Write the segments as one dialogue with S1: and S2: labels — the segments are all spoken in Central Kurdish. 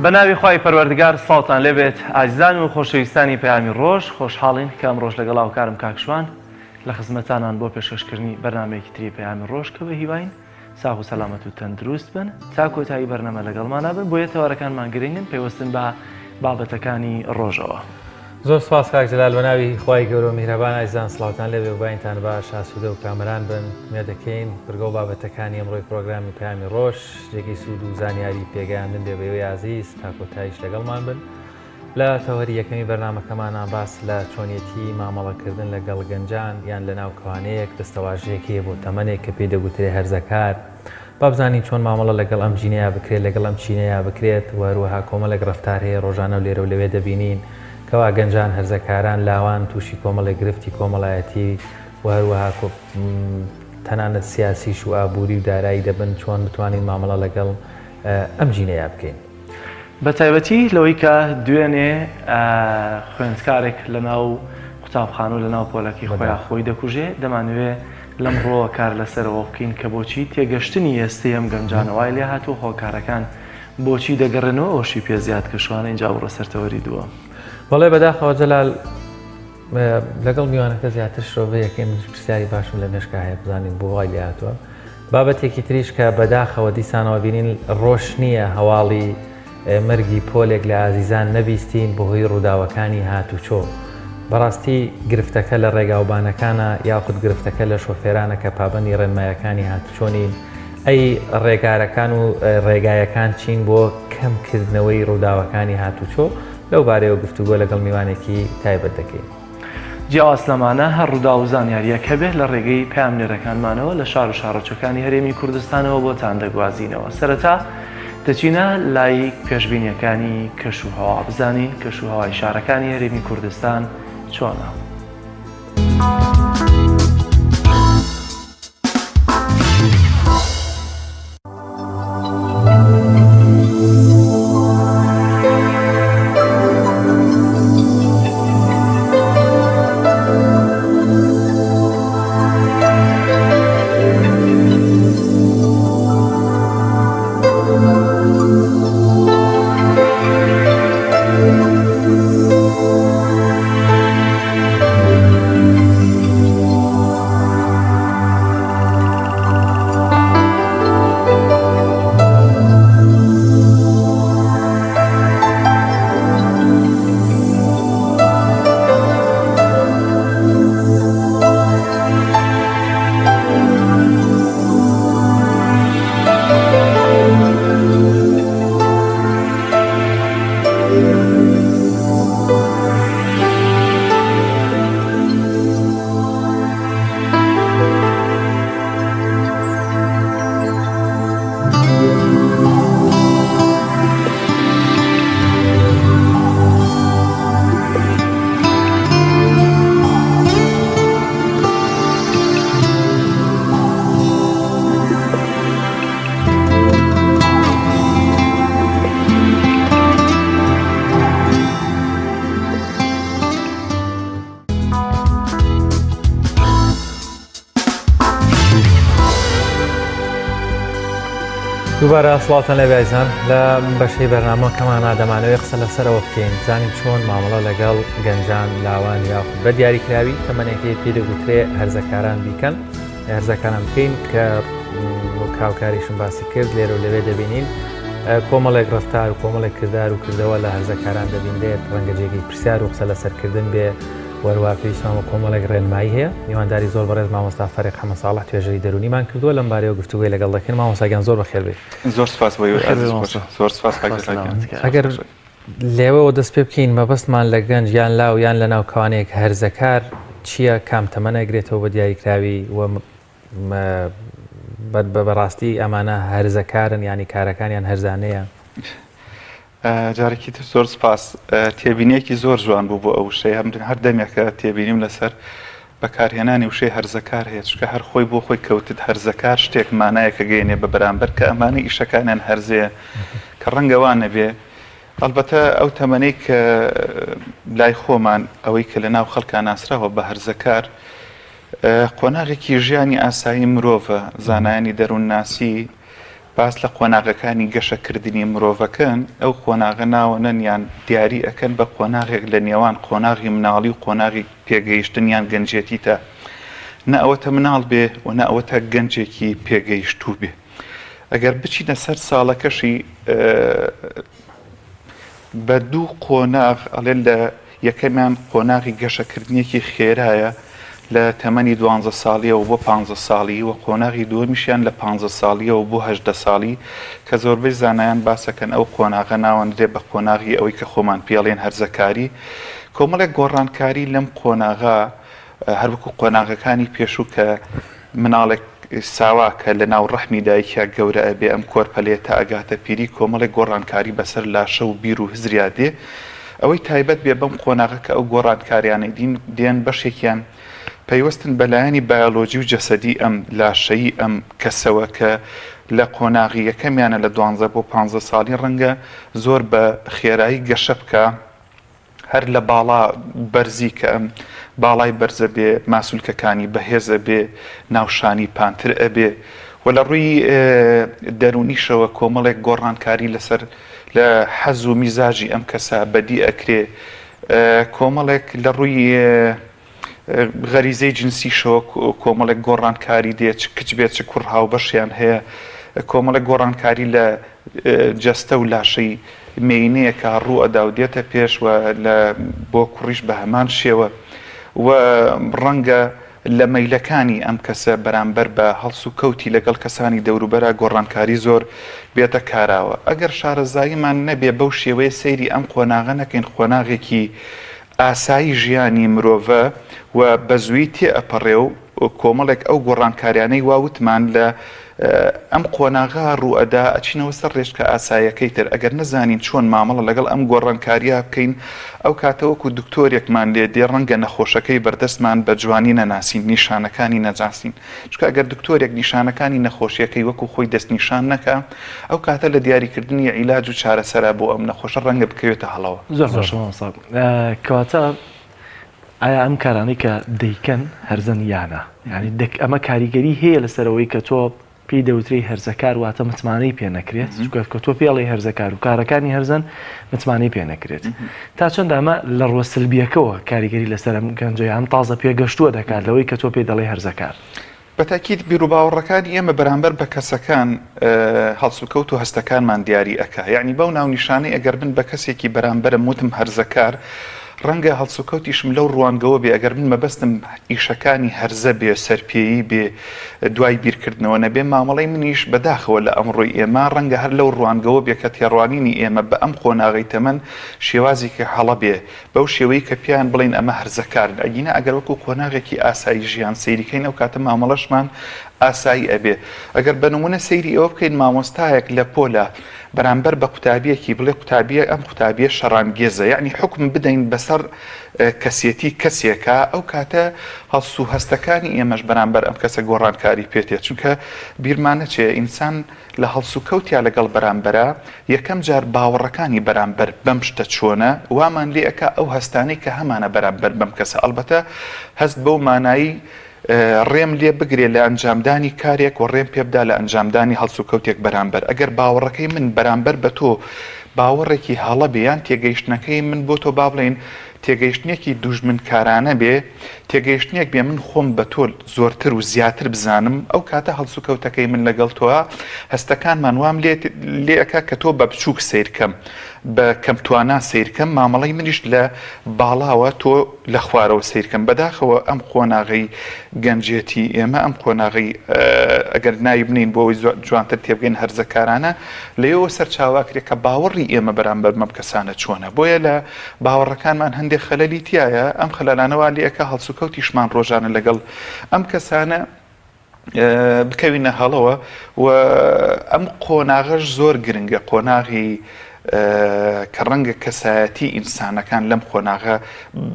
S1: بەناوی خوای پەروەردگار ساڵتان لێبێت ئازیزان و خۆشەویستانی پەیامی ڕۆژ خۆشحاڵین کە ئەم ڕۆژ لەگەڵ هاوکارم کاکشوان لە خزمەتانان بۆ پێشکەشکردنی بەرنامەیەکی تری پەیامی ڕۆژ کە بە هیواین ساغ و سەلامەت و تەندروست بن تا کۆتایی بەرنامە لەگەڵمانە بن بۆ یەتەوەرەکانمان گرنگن پێوەستن بە بابەتەکانی ڕۆژەوە.
S2: زۆر سپاس کاک جەلال بەناوی خوای گەورە و میهرەبان ئازیزان سڵاوتان لێبێ و باینتان باش ئاسوودە و کامەران بن مێ دەکەین بەرگە و بابەتەکانی ئەمڕۆی پرۆگرامی پەیامی ڕۆژ جێگەی سوود و زانیاری پێگەیاندن بێ بەوەی عازیز تا کۆتاییش لەگەڵمان بن لە تەوەری یەکەمی بەرنامەکەمانان باس لە چۆنیەتی مامەڵەکردن لەگەڵ گەنجان یان لە ناو کەوانەیەک دەستەواژەیەکی بۆ تەمەنێک کە پێی دەگوترێ هەرزەکار با بزانین چۆن مامەڵە لەگەڵ ئەم جینەیە بکرێت لەگەڵ ئەم چینەیە بکرێت و هەروەها کۆمەڵێک ڕەفتار هەیە ڕۆژانە و لێرە و لەوێ دەبینین کەوا گەنجان هەرزەکاران لاوان تووشی کۆمەڵی گرفتی کۆمەڵایەتی و هەروەها تەنانەت سیاسیش و ئابووری و دارایی دەبن چۆن بتوانین مامەڵە لەگەڵ ئەم جینەیە بکەین.
S1: بە تایبەتی لەوەی کە دوێنێ خوێندکارێک لە ناو قوتابخانە و لە ناو پۆلەکی خۆیان خۆی دەکوژێ دەمانوێت لەم ڕۆوە کار لەسەرەوە بکەین کە بۆچی تێگەشتنی ئێستەی ئەم گەنجانەوەی لێ هاتوو هۆکارەکان بۆچی دەگەڕێنەوە ئەوشی پێ زیاد کەشوانە اینجا بڕە سەرتەوەری دووە.
S2: بەڵێ بەداخەوە جەلال لەگەڵ میوانەکە زیاتر شۆڤە یەکەم پرسیاری باشم لە مێشکە هەیە بزانین بۆ وای لێ هاتووە بابەتێکی تریش کە بەداخەوە دیسانەوە بینین ڕۆژ نییە هەواڵی مەرگی پۆلێک لە ئازیزان نەبیستین بەهۆی ڕووداوەکانی هاتوچۆ بەڕاستی گرفتەکە لە ڕێگاوبانەکانە یاخود گرفتەکە لە شۆفێرانە کە پابەندی ڕێنمایەکانی هاتوچۆنین ئەی ڕێگارەکان و ڕێگایەکان چین بۆ کەمکردنەوەی ڕووداوەکانی هاتوچۆ لەو بارەیەوە گفتوگۆ لەگەڵ میوانێکی تایبەت دەکەین.
S1: جیاواز لەمانە هەر ڕوودا و زانیاریە کە بێت لە ڕێگەی پامنێرەکانمانەوە لە شار و شارۆچەکانی هەرێمی کوردستانەوە بۆتان دەگوازینەوە. سەرەتا دەچینە لای پێشبینیەکانی کەشوهەوا بزانین کەشوهەوای شارەکانی هەرێمی کوردستان چۆنە.
S2: دووبارە سڵاوتان لەبێ ئازیزان لە بەشەی بەرنامەکەمانە دەمانەوەی قسە لەسەرەوە بکەین بزانین چۆن مامەڵە لەگەڵ گەنجان لاوان یاخود بە دیاریکراوی تەمەنێکی پێ دەگوترێ هەرزەکاران بیکەن هەرزەکانان بکەین کە کاوکاریشم باسی کرد لێرە و لەوێ دەبینین کۆمەڵێک ڕەفتار و کۆمەڵێک کردار و کردەوە لە هەرزەکاران دەبینێت ڕەنگە جێگەی پرسیار و قسە لەسەرکردن بێ وەروە پێویستمە کۆمەڵێک ڕێنمایی هەیە میوانداری زۆر بەڕێز مامۆستا فەرێق حەمە ساڵح توێژەری دەرونیمان کردووە لەم بارەیەوە گفتوگوی لەگەڵ دەکەین مامۆستاگیان زۆر بەخێر بێت.
S3: زۆر سپاس زۆر سپاس
S2: ئەگەر لێوەوە دەست پێ بکەین مەبەستمان لە گەنج یان لاو یان لە ناو کەوانەیەک هەرزەکار چییە کام تەمەنەگرێتەوە بە دیاریکراوی و بەڕاستی ئەمانە هەرزەکارن ینی کارەکانیان هەرزانەیە.
S3: جارێکی تر زۆر سپاس تێبینیەکی زۆر جوان بوو بۆ ئەو شەیە هەر دەمێکە تێبینیم لەسەر بەکارهێنانی وشەی هەرزەکار هەیە چکە هەر خۆی بۆ خۆی کەوتت هەرزەکار شتێک مانایەکە گەێنێ بە بەرامبەر کە ئەمانەی ئیشەکانیان هەرزەیە کە ڕەنگەوان نەبێ ئەلبەتە ئەو تەمەنەی کە لای خۆمان ئەوەی کە لە ناو خەڵکان ناسراوە بە هەرزەکار قۆناغێکی ژیانی ئاسایی مرۆڤە زانایانی دەروونناسی باس لە قۆناغەکانی گەشەکردنی مرۆڤەکەن ئەو قۆناغە ناوەنەن یان دیاری ئەەکەن بە قۆناغێک لە نێوان قۆناغی مناڵی و قۆناغی پێگەیشتن یان گەنجێتی تا نەئەوەتە مناڵ بێ و نەئەوەتە گەنجێکی پێگەیشتوو بێ. ئەگەر بچینە سەر ساڵەکەشی بە دوو قۆناغ ئەڵێ لە یەکەمیان قۆناغی گەشەکردنیەکی خێرایە لە تەمەنی 12 ساڵیەوە بۆ 15 ساڵی و قۆناغی دووەمیشیان لە 15 ساڵیەوە بۆ 18 ساڵی کە زۆربەی زانایان باسەکەن ئەو قۆناغە ناوەندرێ بە قۆناغی ئەوەی کە خۆمان پێڵێن هەرزەکاری. کۆمەڵێک گۆڕانکاری لەم قۆناغا هەروەکو قۆناغەکانی پێشوو کە مناڵێک ساواکە لە ناو ڕەحمی دایکیا گەورە ئەبێ ئەم کۆرپەلێت تا ئەگاتە پیری کۆمەڵێک گۆڕانکاری بەسەر لاشە و بیر و هزریا دێ ئەوەی تایبەت بێ بەم قۆناغە کە ئەو گۆڕانکاریانەی دێن بەشێکیان پەیوەستن بەلایەنی بایۆلۆجی و جەسەدی ئەم لاشەیی ئەم کەسەوە کە لە قۆناغی یەکەمیانە لە 12 بۆ 15 ساڵی ڕەنگە زۆر بە خێرایی گەشە بکە هەر لە باڵا بەرزی کە ئەم باڵای بەرزە بێ ماسوولکەکانی بەهێزە بێ ناوشانی پانتر ئەبێ و لە ڕووی دەرونیشەوە کۆمەڵێک گۆڕانکاری لەسەر لە حەز و میزاژی ئەم کەسە بەدی ئەکرێ کۆمەڵێک لە ڕووی غەریزەی جنسیشەوە کۆمەڵێک گۆڕانکاری دێ چ کچ بێت چ کوڕ هاوبەشیان هەیە کۆمەڵێک گۆڕانکاری لە جەستە و لاشەی مێینەیە کە ڕوو ئەدا و دێتە پێشوە بۆ کوڕیش بە هەمان شێوە و ڕەنگە لە مەیلەکانی ئەم کەسە بەرامبەر بە هەڵس و کەوتی لەگەڵ کەسانی دەوروبەرە گۆڕانکاری زۆر بێتە کاراوە. ئەگەر شارەزاییمان نەبێ بەو شێوەیە سەیری ئەم قۆناغە نەکەین قۆناغێکی ئاسایی ژیانی مرۆڤە و بە زووی تێ ئەپەڕێ و کۆمەڵێک ئەو گۆڕانکاریانەی واوتمان لە ئەم قۆناغا ڕوئەدا ئەچینەوە سەر ڕێژکە ئاسایەکەی تر ئەگەر نەزانین چۆن مامەڵە لەگەڵ ئەم گۆڕانکاریە بکەین ئەو کاتەوەکو دکتۆرێکمان لێ دێ ڕەنگە نەخۆشەکەی بەردەستمان بە جوانی نەناسین نیشانەکانی نەجاسین چکە ئەگەر دکتۆرێک نیشانەکانی نەخۆشیەکەی وەکو خۆی دەست نیشان نەکە ئەو کاتە لە دیاریکردنی عیلاج و چارەسەرا بۆ ئەم نەخۆشە ڕەنگە بکەوێتە هەڵەوە.
S1: زۆر کەواتە ئایا ئەم کارانەی کە دەیکەن هەرزەن یانە یعنی ئەمە کاریگەری هەیە لەسەرەوەی کە تۆ پێی دەوتری هەرزەکار واتە متمانەی پێ نەکرێت کە تۆ پێڵی هەرزەکار و کارەکانی هەرزەن متمانەی پێ نەکرێت تا چەند ئەمە لە ڕۆسلبیەکەوە کاریگەری لەسەر ئەم گەنجەی ئەم تازە پێگەشتووە دەکات لەوەی کە تۆ پێ دەڵێ هەرزەکار.
S3: بەتاکید بیر و باوەڕەکانی ئێمە بەرامبەر بە کەسەکان هەڵسوکەوت و هەستەکانمان دیاری ئەکا یعنی بەو ناونیشانەی ئەگەر بن بە کەسێکی بەرامبەرم وتم هەرزەکار ڕەنگە هەڵسوکەوتیشم لەو ڕوانگەوە بێ ئەگەر من مەبەستم ئیشەکانی هەرزە بێ سەرپێیی بێ دوای بیرکردنەوە نەبێ مامەڵی منیش بەداخەوە لە ئەمڕۆی ئێمە ڕەنگە هەر لەو ڕوانگەوە بێ کە تێڕوانینی ئێمە بە ئەم قۆناغی تەمەن شێوازێکی هەڵە بێ بەو شێوەی کە پیان بڵین ئەمە هەرزەکارن ئەگینە ئەگەر وەکو قۆناغێکی ئاسایی ژیان سەیریکەین ئەو کاتە مامەڵەشمان ئاسایی ئەبێ ئەگەر بەنمونە سەیری ئەوە بکەین مامۆستایەک لە پۆلە بەرامبەر بە قوتابیەکی بڵێ قوتابیە ئەم قوتابیە شەڕانگێزە یعنی حکم بدەین بەسەر کەسێتی کەسێکە ئەو کاتە هەڵس و هەستەکانی ئێمەش بەرامبەر ئەم کەسە گۆڕانکاری پێتێت چونکە بیرمانەچێ ئینسان لە هەڵس و کەوتیا لەگەڵ بەرامبەرە یەکەم جار باوەڕەکانی بەرامبەر بەم شتە چۆنە وامان لێ ئەکا ئەو هەستانەی کە هەمانە بەرامبەر بەم کەسە ئەلبەتە هەست بەو مانایی ڕێم لێ بگرێ لە ئەنجامدانی کارێک و ڕێم پێبدا لە ئەنجامدانی هەڵس و کەوتێک بەرامبەر ئەگەر باوەڕەکەی من بەرامبەر بە تۆ باوەڕێکی هەڵە بێیان تێگەیشتنەکەی من بۆ تۆ با بڵێن تێگەیشتنێکی دوژمنکارانە بێ تێگەیشتنێک بێ من خۆم بە تۆ زۆرتر و زیاتر بزانم ئەو کاتە هەڵس و کەوتەکەی من لەگەڵ تۆە هەستەکانمان وام لێ ئەکا کە تۆ بە بچووک سیرکەم بە کەمتوانە سیرکەم مامەڵی منیش لە باڵاوە تۆ لە خوارەوە سیرکەم بەداخەوە ئەم قۆناغی گەنجێتی ئێمە ئەم قۆناغی ئەگەر نایی بنین بۆ جوانتر تێبگەین هەرزەکارانە لەوە سەرچاواکرێت کە باوەڕی ئێمە بەرامبەر مەم کەسانە چۆنە بۆیە لە باوەڕەکانمان هەندێک خەلەلی تایە ئەم خەلەلانەوە لێەکە هەڵس و کەوتیشمان ڕۆژانە لەگەڵ ئەم کەسانە بکەوینە هەڵەوە و ئەم قۆناغەش زۆر گرنگە قۆناغی کە ڕەنگە کەسایەتی ئینسانەکان لەم قۆناغە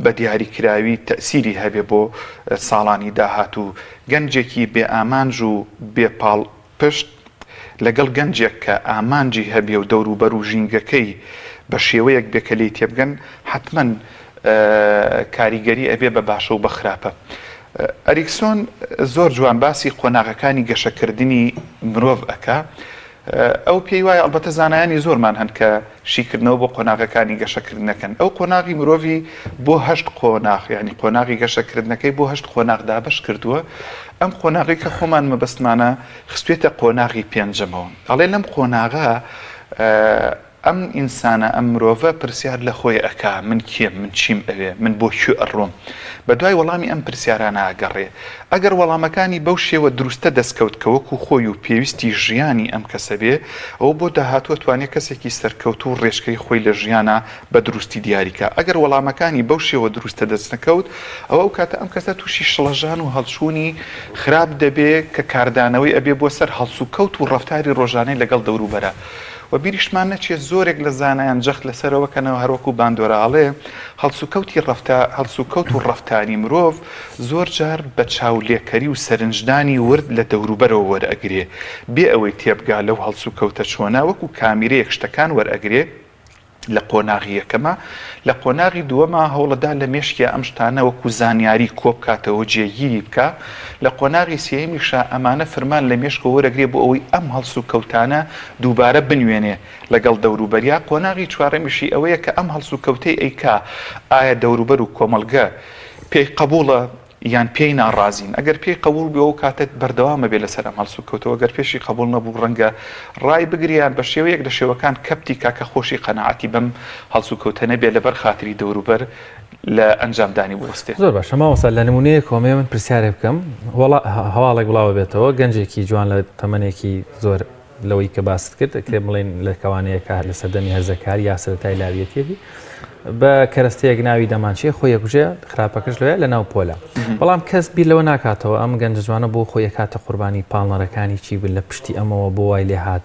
S3: بە دیاریکراوی تەسیری هەبێ بۆ ساڵانی داهات و گەنجێکی بێ ئامانج و بێپاڵ پشت لەگەڵ گەنجێک کە ئامانجی هەبێ و دەوروبەر و ژینگەکەی بە شێوەیەک بێکەلی تێبگەن حتمما کاریگەری ئەبێ بە باشە و بە خراپە. ئەریکسۆن زۆر جوان باسی قۆناغەکانی گەشەکردنی مرۆڤ ئەکا ئەو پێی وایە ئەلبەتە زانایانی زۆرمان هەن کە شیکردنەوە بۆ قۆناغەکانی گەشەکردنەکەن ئەو قۆناغی مرۆڤی بۆ 8 قۆناغ ینی قۆناغی گەشەکردنەکەی بۆ 8 قۆناغ دابەش کردووە ئەم قۆناغی کە خۆمان مەبەستمانە خستوێتە قۆناغی پێنجەمەوە ئەڵێ لەم قۆناغا ئەم ئینسانە ئەم مرۆڤە پرسیار لە خۆی ئەکا من کێم من چیم ئەوێ من بۆ کوێ ئەڕۆم بە دوای وەڵامی ئەم پرسیارانە ئاگەڕێ ئەگەر وەڵامەکانی بەو شێوە دروستە دەستکەوت کە وەکو خۆی و پێویستی ژیانی ئەم کەسە بێ ئەو بۆ داهاتوە توانێت کەسێکی سەرکەوت و ڕێژکەی خۆی لە ژیانە بە دروستی دیاریکە ئەگەر وەڵامەکانی بەو شێوە دروستە دەست نەکەوت ئەو کاتە ئەم کەسە تووشی شڵەژان و هەڵچوونی خراپ دەبێت کە کاردانەوەی ئەبێ بۆ سەر هەڵسو و کەوت و ڕەفتاری ڕۆژانەی لەگەڵ دەوروبەرە و بیریشمان نەچێت زۆرێک لە زانایان جەخت لەسەرەوەکەنەوە هەروەکو باندۆراڵێ هەڵسوکەوت و ڕەفتاری مرۆڤ زۆر جار بە چاولێکەری و سەرنجدانی ورد لە دەوروبەرەوە وەرئەگرێ بێ ئەوەی تێبگا لەو هەڵسوکەوتە چۆنا وەکو کامیرەیەک شتەکان وەرئەگرێ لە قۆناغی یەکەمە لە قۆناغی دووەمە هەوڵەدا لە مێشکیا ئەم شتانە وەکو زانیاری کۆبکاتەوە جێگیری بکە لە قۆناغی سێمیشە ئەمانە فرمان لە مێشکە وەرەگرێ بۆ ئەوەی ئەم هەڵسوکەوتانە دووبارە بنوێنێ لەگەڵ دەوروبەریا قۆناغی چوارەمیشی ئەوەیە کە ئەم هەڵسوکەوتەی ئەیکا ئایا دەوروبەر و کۆمەڵگە پێی قبوڵە یان پێی ناڕازین ئەگەر پێی قبول بێ ئەو کاتت بەردەوامە بێ لەسەر ئەم هەڵسوکەوتەوە ئەگەر پێشی قبول نەبوو ڕەنگە ڕای بگریان بە شێوەیەک لە شێوەکان کەپتی کاکە خۆشی قەنەعەتی بەم هەڵسوکەوتە نەبێ لەبەر خاتری دەوروبەر لە ئەنجامدانی بوەستێ
S2: زۆر باشە ماوەستا لە نمونەیە کۆمێ من پرسیارێ بکەم هەواڵێک بڵاوە بێتەوە گەنجێکی جوان لە تەمەنێکی زۆر لەوەی کە باست کرد کێ بڵێن لە کەوانەیە کە لە سەردەمی هەرزەکاری یا سەرەتای لاویەتێکی بە کەرەستەیەک ناوی دەمانچێ خۆی یەکوژێ خراپەکەش لەوێ لە ناو پۆلە بەڵام کەس بیر لەوە ناکاتەوە ئەم گەنج جوانە بۆ خۆی کاتە قوربانی پاڵنەرەکانی چی بن لە پشتی ئەمەوە بۆ وای لێ هات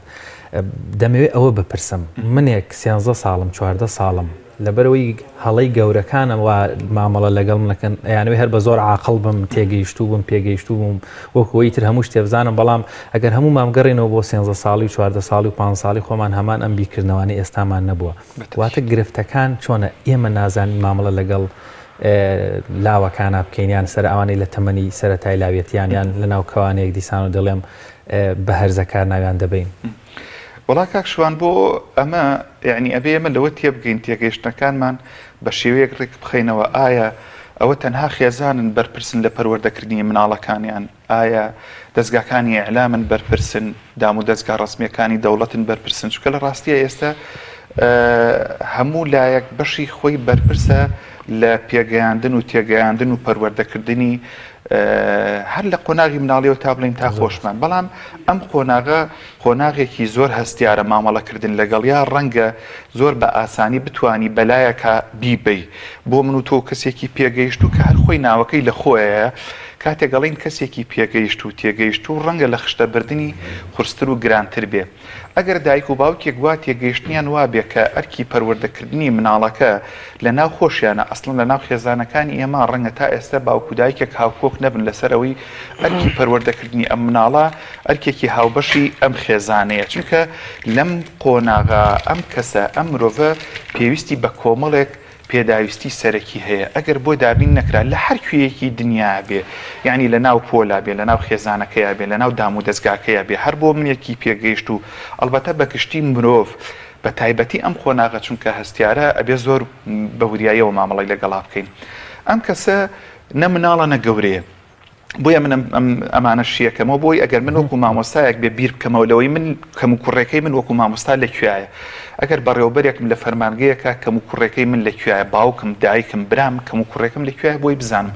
S2: دەمەوێت ئەوە بپرسم منێک 13 ساڵم 14 ساڵم لەبەرەوەی هەڵەی گەورەکانە وا مامەڵە لەگەڵ نەکەن یانەوەی هەر بە زۆر عاقڵ بم تێگەیشتوو بم پێگەیشتوو بووم وەکوەوەی تر هەموو شتێ بزانم بەڵام ئەگەر هەموو مامگەڕێنەوە بۆ 13 ساڵی 14 ساڵی و 5 ساڵی خۆمان هەمان ئەم بیرکردنەوەی ئێستامان نەبووە واتە گرفتەکان چۆنە ئێمە نازانین مامەڵە لەگەڵ لاوەکانە بکەینیان سەر ئەوانەی لە تەمەنی سەرەتای لاوێتیانیان لە ناو کەوانەیەک دیسان و دەڵێم بە هەرزەکار ناویان دەبین
S3: وڵا کاکشوان بۆ ئەمە یعنی ئەبێ ئەمە لەوە تێبگەین تێگەیشتەکانمان بە شێوەیەک ڕێک بخەینەوە ئایا ئەوە تەنها خێزانن بەرپرسن لە پەروەردەکردنی مناڵەکانیان ئایا دەستگاکانی ئیعلامن بەرپرسن دام و دەستگا ڕسمیەکانی دەوڵەتن بەرپرسن چونکە لە ڕاستیە ئێستا هەموو لایەک بەشی خۆی بەرپرسە لە پێگەیاندن و تێگەیاندن و پەروەردەکردنی هەر لە قۆناغی مناڵیەوە تا بڵین تا خۆشمان بەڵام ئەم قۆناغێکی زۆر هەستیارە مامەڵەکردن لەگەڵیا ڕەنگە زۆر بە ئاسانی بتوانی بەلایەکە بیبەی بۆ من و تۆ کەسێکی پێگەیشت و کە هەر خۆی ناوەکەی لە خۆیە کاتێگەڵین کەسێکی پێگەیشت و تێگەیشت و ڕەنگە لە خشتەبردننی قورستر و گرانتر بێ ئەگەر دایک و باوکێک وا تێگەیشتنیان وابێ کە ئەرکی پەروەردەکردنی مناڵەکە لە ناو خۆشیانە ئەسڵن لە ناو خێزانەکانی ئێمە ڕەنگە تا ئێستا باوکو دایکێک هاوکۆک نەبن لەسەرەوەی ئەرکی پەروەردەکردنی ئەم مناڵە ئەرکێکی هاوبەشی ئەم خێزانەیە چونکە لەم قۆناغا ئەم کەسە ئەم مرۆڤە پێویستی بە کۆمەڵێک پێداویستی سەرەکی هەیە ئەگەر بۆ دابین نەکرا لە هەر کوێیەکی دنیا بێ یعنی لە ناو پۆلا بێ لە ناو خێزانەکەیە بێ لە ناو دام و دەستگاکەیە بێ هەر بۆ منێکی پێگەیشت و ئەلبەتە بەگشتی مرۆڤ بە تایبەتی ئەم خۆناغە چونکە هەستیارە ئەبێ زۆر بەوریاییەوە مامەڵی لەگەڵا بکەین ئەم کەسە نە مناڵە نە گەورەیە بۆیە من ئەمانە شیەکەمەوە بۆی ئەگەر من وەکو مامۆستایەک بێ بیر بکەمەوە لەوەی من کەم و کوڕێکەکەی من وەکو مامۆستا لەکوێیە ئەگەر بەڕێوەبەرێکم لە فەرمانگەیەکە کەم و کوڕێکەکەی من لەکوێیە باوکم دایکم برام کەم و کوڕێکم لەکوێیە بۆی بزانم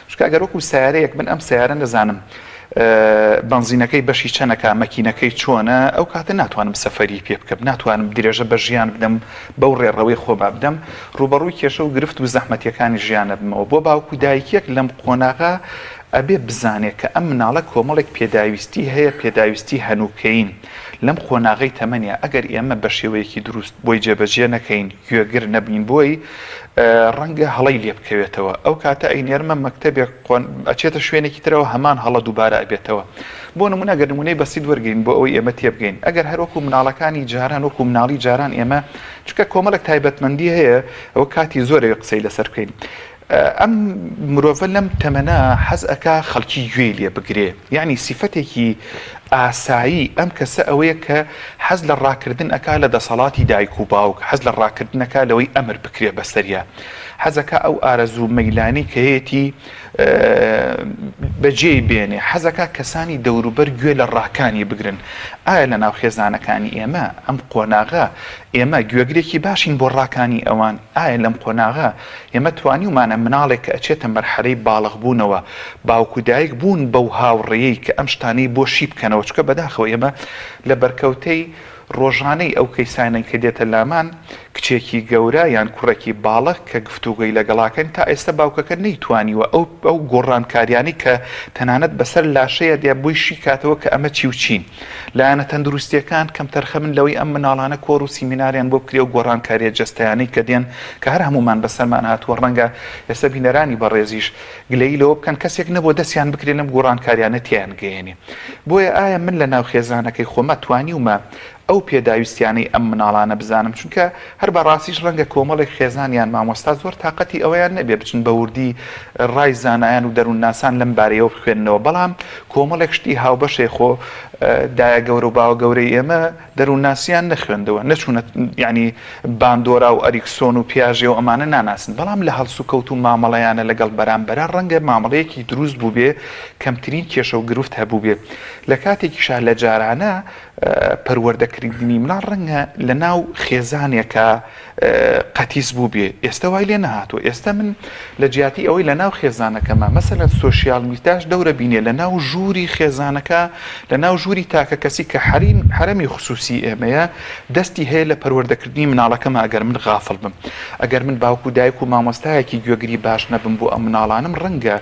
S3: چونکە ئەگەر وەکو سیارەیەک من ئەم سیارە نەزانم بنزینەکەی بەشی چەنەکە مەکینەکەی چۆنە ئەو کاتە ناتوانم سەفەری پێ بکەم ناتوانم درێژە بە ژیان بدەم بەو ڕێڕەوەی خۆما بدەم ڕوبەڕووی کێشە و گرفت و زەحمەتیەکانی ژیانە بمەوە بۆ باوکو دایکێک لەم قۆناغا ئەبێ بزانێت کە ئەم مناڵە کۆمەڵێک پێداویستی هەیە پێداویستی هەنووکەین لەم خۆناغی تەمەنیە ئەگەر ئێمە بە شێوەیەکی دروست بۆی جێبەجێ نەکەین گوێگر نەبین بۆی ڕەنگە هەڵی لێ بکەوێتەوە ئەو کاتە ئەینێرمە مەکتەبێک ئەچێتە شوێنێکی ترەوە هەمان هەڵە دووبارە ئەبێتەوە بۆ نمونە ئەگەر نمونەی بەسیت وەرگین بۆ ئەوەی ئێمە تێبگەین ئەگەر هەروەکو مناڵەکانی جاران وەکو مناڵی جاران ئێمە چونکە کۆمەڵێک تایبەتمەندی هەیە ئەوە کاتی زۆرەوە قسەی لەسەر بکەین ئەم مرۆڤە لەم تەمەنە حەز ئەکا خەڵکی گوێ لێ بگرێ، یعنی سیفەتێکی ئاسایی ئەم کەسە ئەوەیە کە حەز لە ڕاکردن ئەکا لە دەسەڵاتی دایک و باوک، حەز لە ڕاکردنەکە لەوەی ئەمر بکرێ بەسەریە، حەزەکە ئەو ئارەزوو مەیلانی کە هەیەی بەجێ بێنێ، حەزەکە کەسانی دەوروبەر گوێ لە ڕاکانی بگرن. ئایا لە ناو خێزانەکانی ئێمە ئەم قۆناغا ئێمە گوێگرێکی باشین بۆ ڕاکانی ئەوان؟ ئایا لەم قۆناغا ئێمە توانیومانە مناڵێک کە ئەچێتە مەرحەلەی باڵغ بوونەوە باوکو دایک بوون بەو هاوڕێیەی کە ئەم شتانەی بۆ شی بکەنەوە، چکە بەداخەوە ئێمە لە بەرکەوتەی ڕۆژانەی ئەو کەیسانەی کە دێتە لامان کچێکی گەورە یان کوڕێکی باڵغ کە گفتوگوی لەگەڵاکەن تا ئێستا باوکەکە نەیتوانیوە ئەو گۆڕانکاریانی کە تەنانەت بەسەر لاشەیە دێ بۆی شی کاتەوە کە ئەمە چی و چین. لایەنە تەندروستیەکان کەم تەرخە من لەوەی ئەم مناڵانە کۆڕ و سیمیناریان بۆ بکرێ و گۆڕانکاریە جەستەیانەی کە دێن کە هەر هەمومان بەسەرمان هاتووە، ڕەنگە ئێستا بینەرانی بەڕێزیش گلەی لەوە بکەن کەسێک نەبوو دەستیان بکرێن لەم گۆڕانکاریانە تیان گەیەنێ. بۆیە ئایا من لە ناو خێزانەکەی خۆمە توانیومە ئەو پێداویستیانەی ئەم مناڵانە بزانم؟ چونکە هەر بەڕاستیش ڕەنگە کۆمەڵێک خێزانیان مامۆستا زۆر تااقەتی ئەوەیان نەبێ بچن بە وردی ڕای زانایان و دەروونناسان لەم بارەیەوە بخوێننەوە، بەڵام کۆمەڵێک شتی هاوبەشێ خۆ دایە گەورە و باوە گەورەی ئێمە دەروونناسیان نەخوێندەوە، نەچوونە ینی باندۆرا و ئەریکسۆن و پیاژێ و ئەمانە ناناسن، بەڵام لە هەڵسو کەوت و مامەڵەیانە لەگەڵ بەرامبەرە ڕەنگە مامەڵەیەکی دروست بوو بێ کەمترین کێشە و گرفت هەبوو بێ. لە کاتێکیشا لە جارانە پەروەردەکردنی مناڵ ڕەنگە لە ناو خێزانێکە قەتیس بوو بێ، ئێستا وای لێ نەهاتوە. ئێستا من لە جیاتی ئەوەی لە ناو خێزانەکەمە مەسەلەن سۆشیال میدیاش دەورە بینێ لە ناو ژووری خێزانەکە، لە ناو ژووری تاکە کەسی کە حرەمی خصوصی ئێمەیە دەستی هەیە لە پەروەردەکردنی مناڵەکەمە. ئەگەر من غافڵ بم، ئەگەر من باوکو دایک و مامۆستایەکی گوێگری باش نەبم بۆ ئەم مناڵانم، ڕەنگە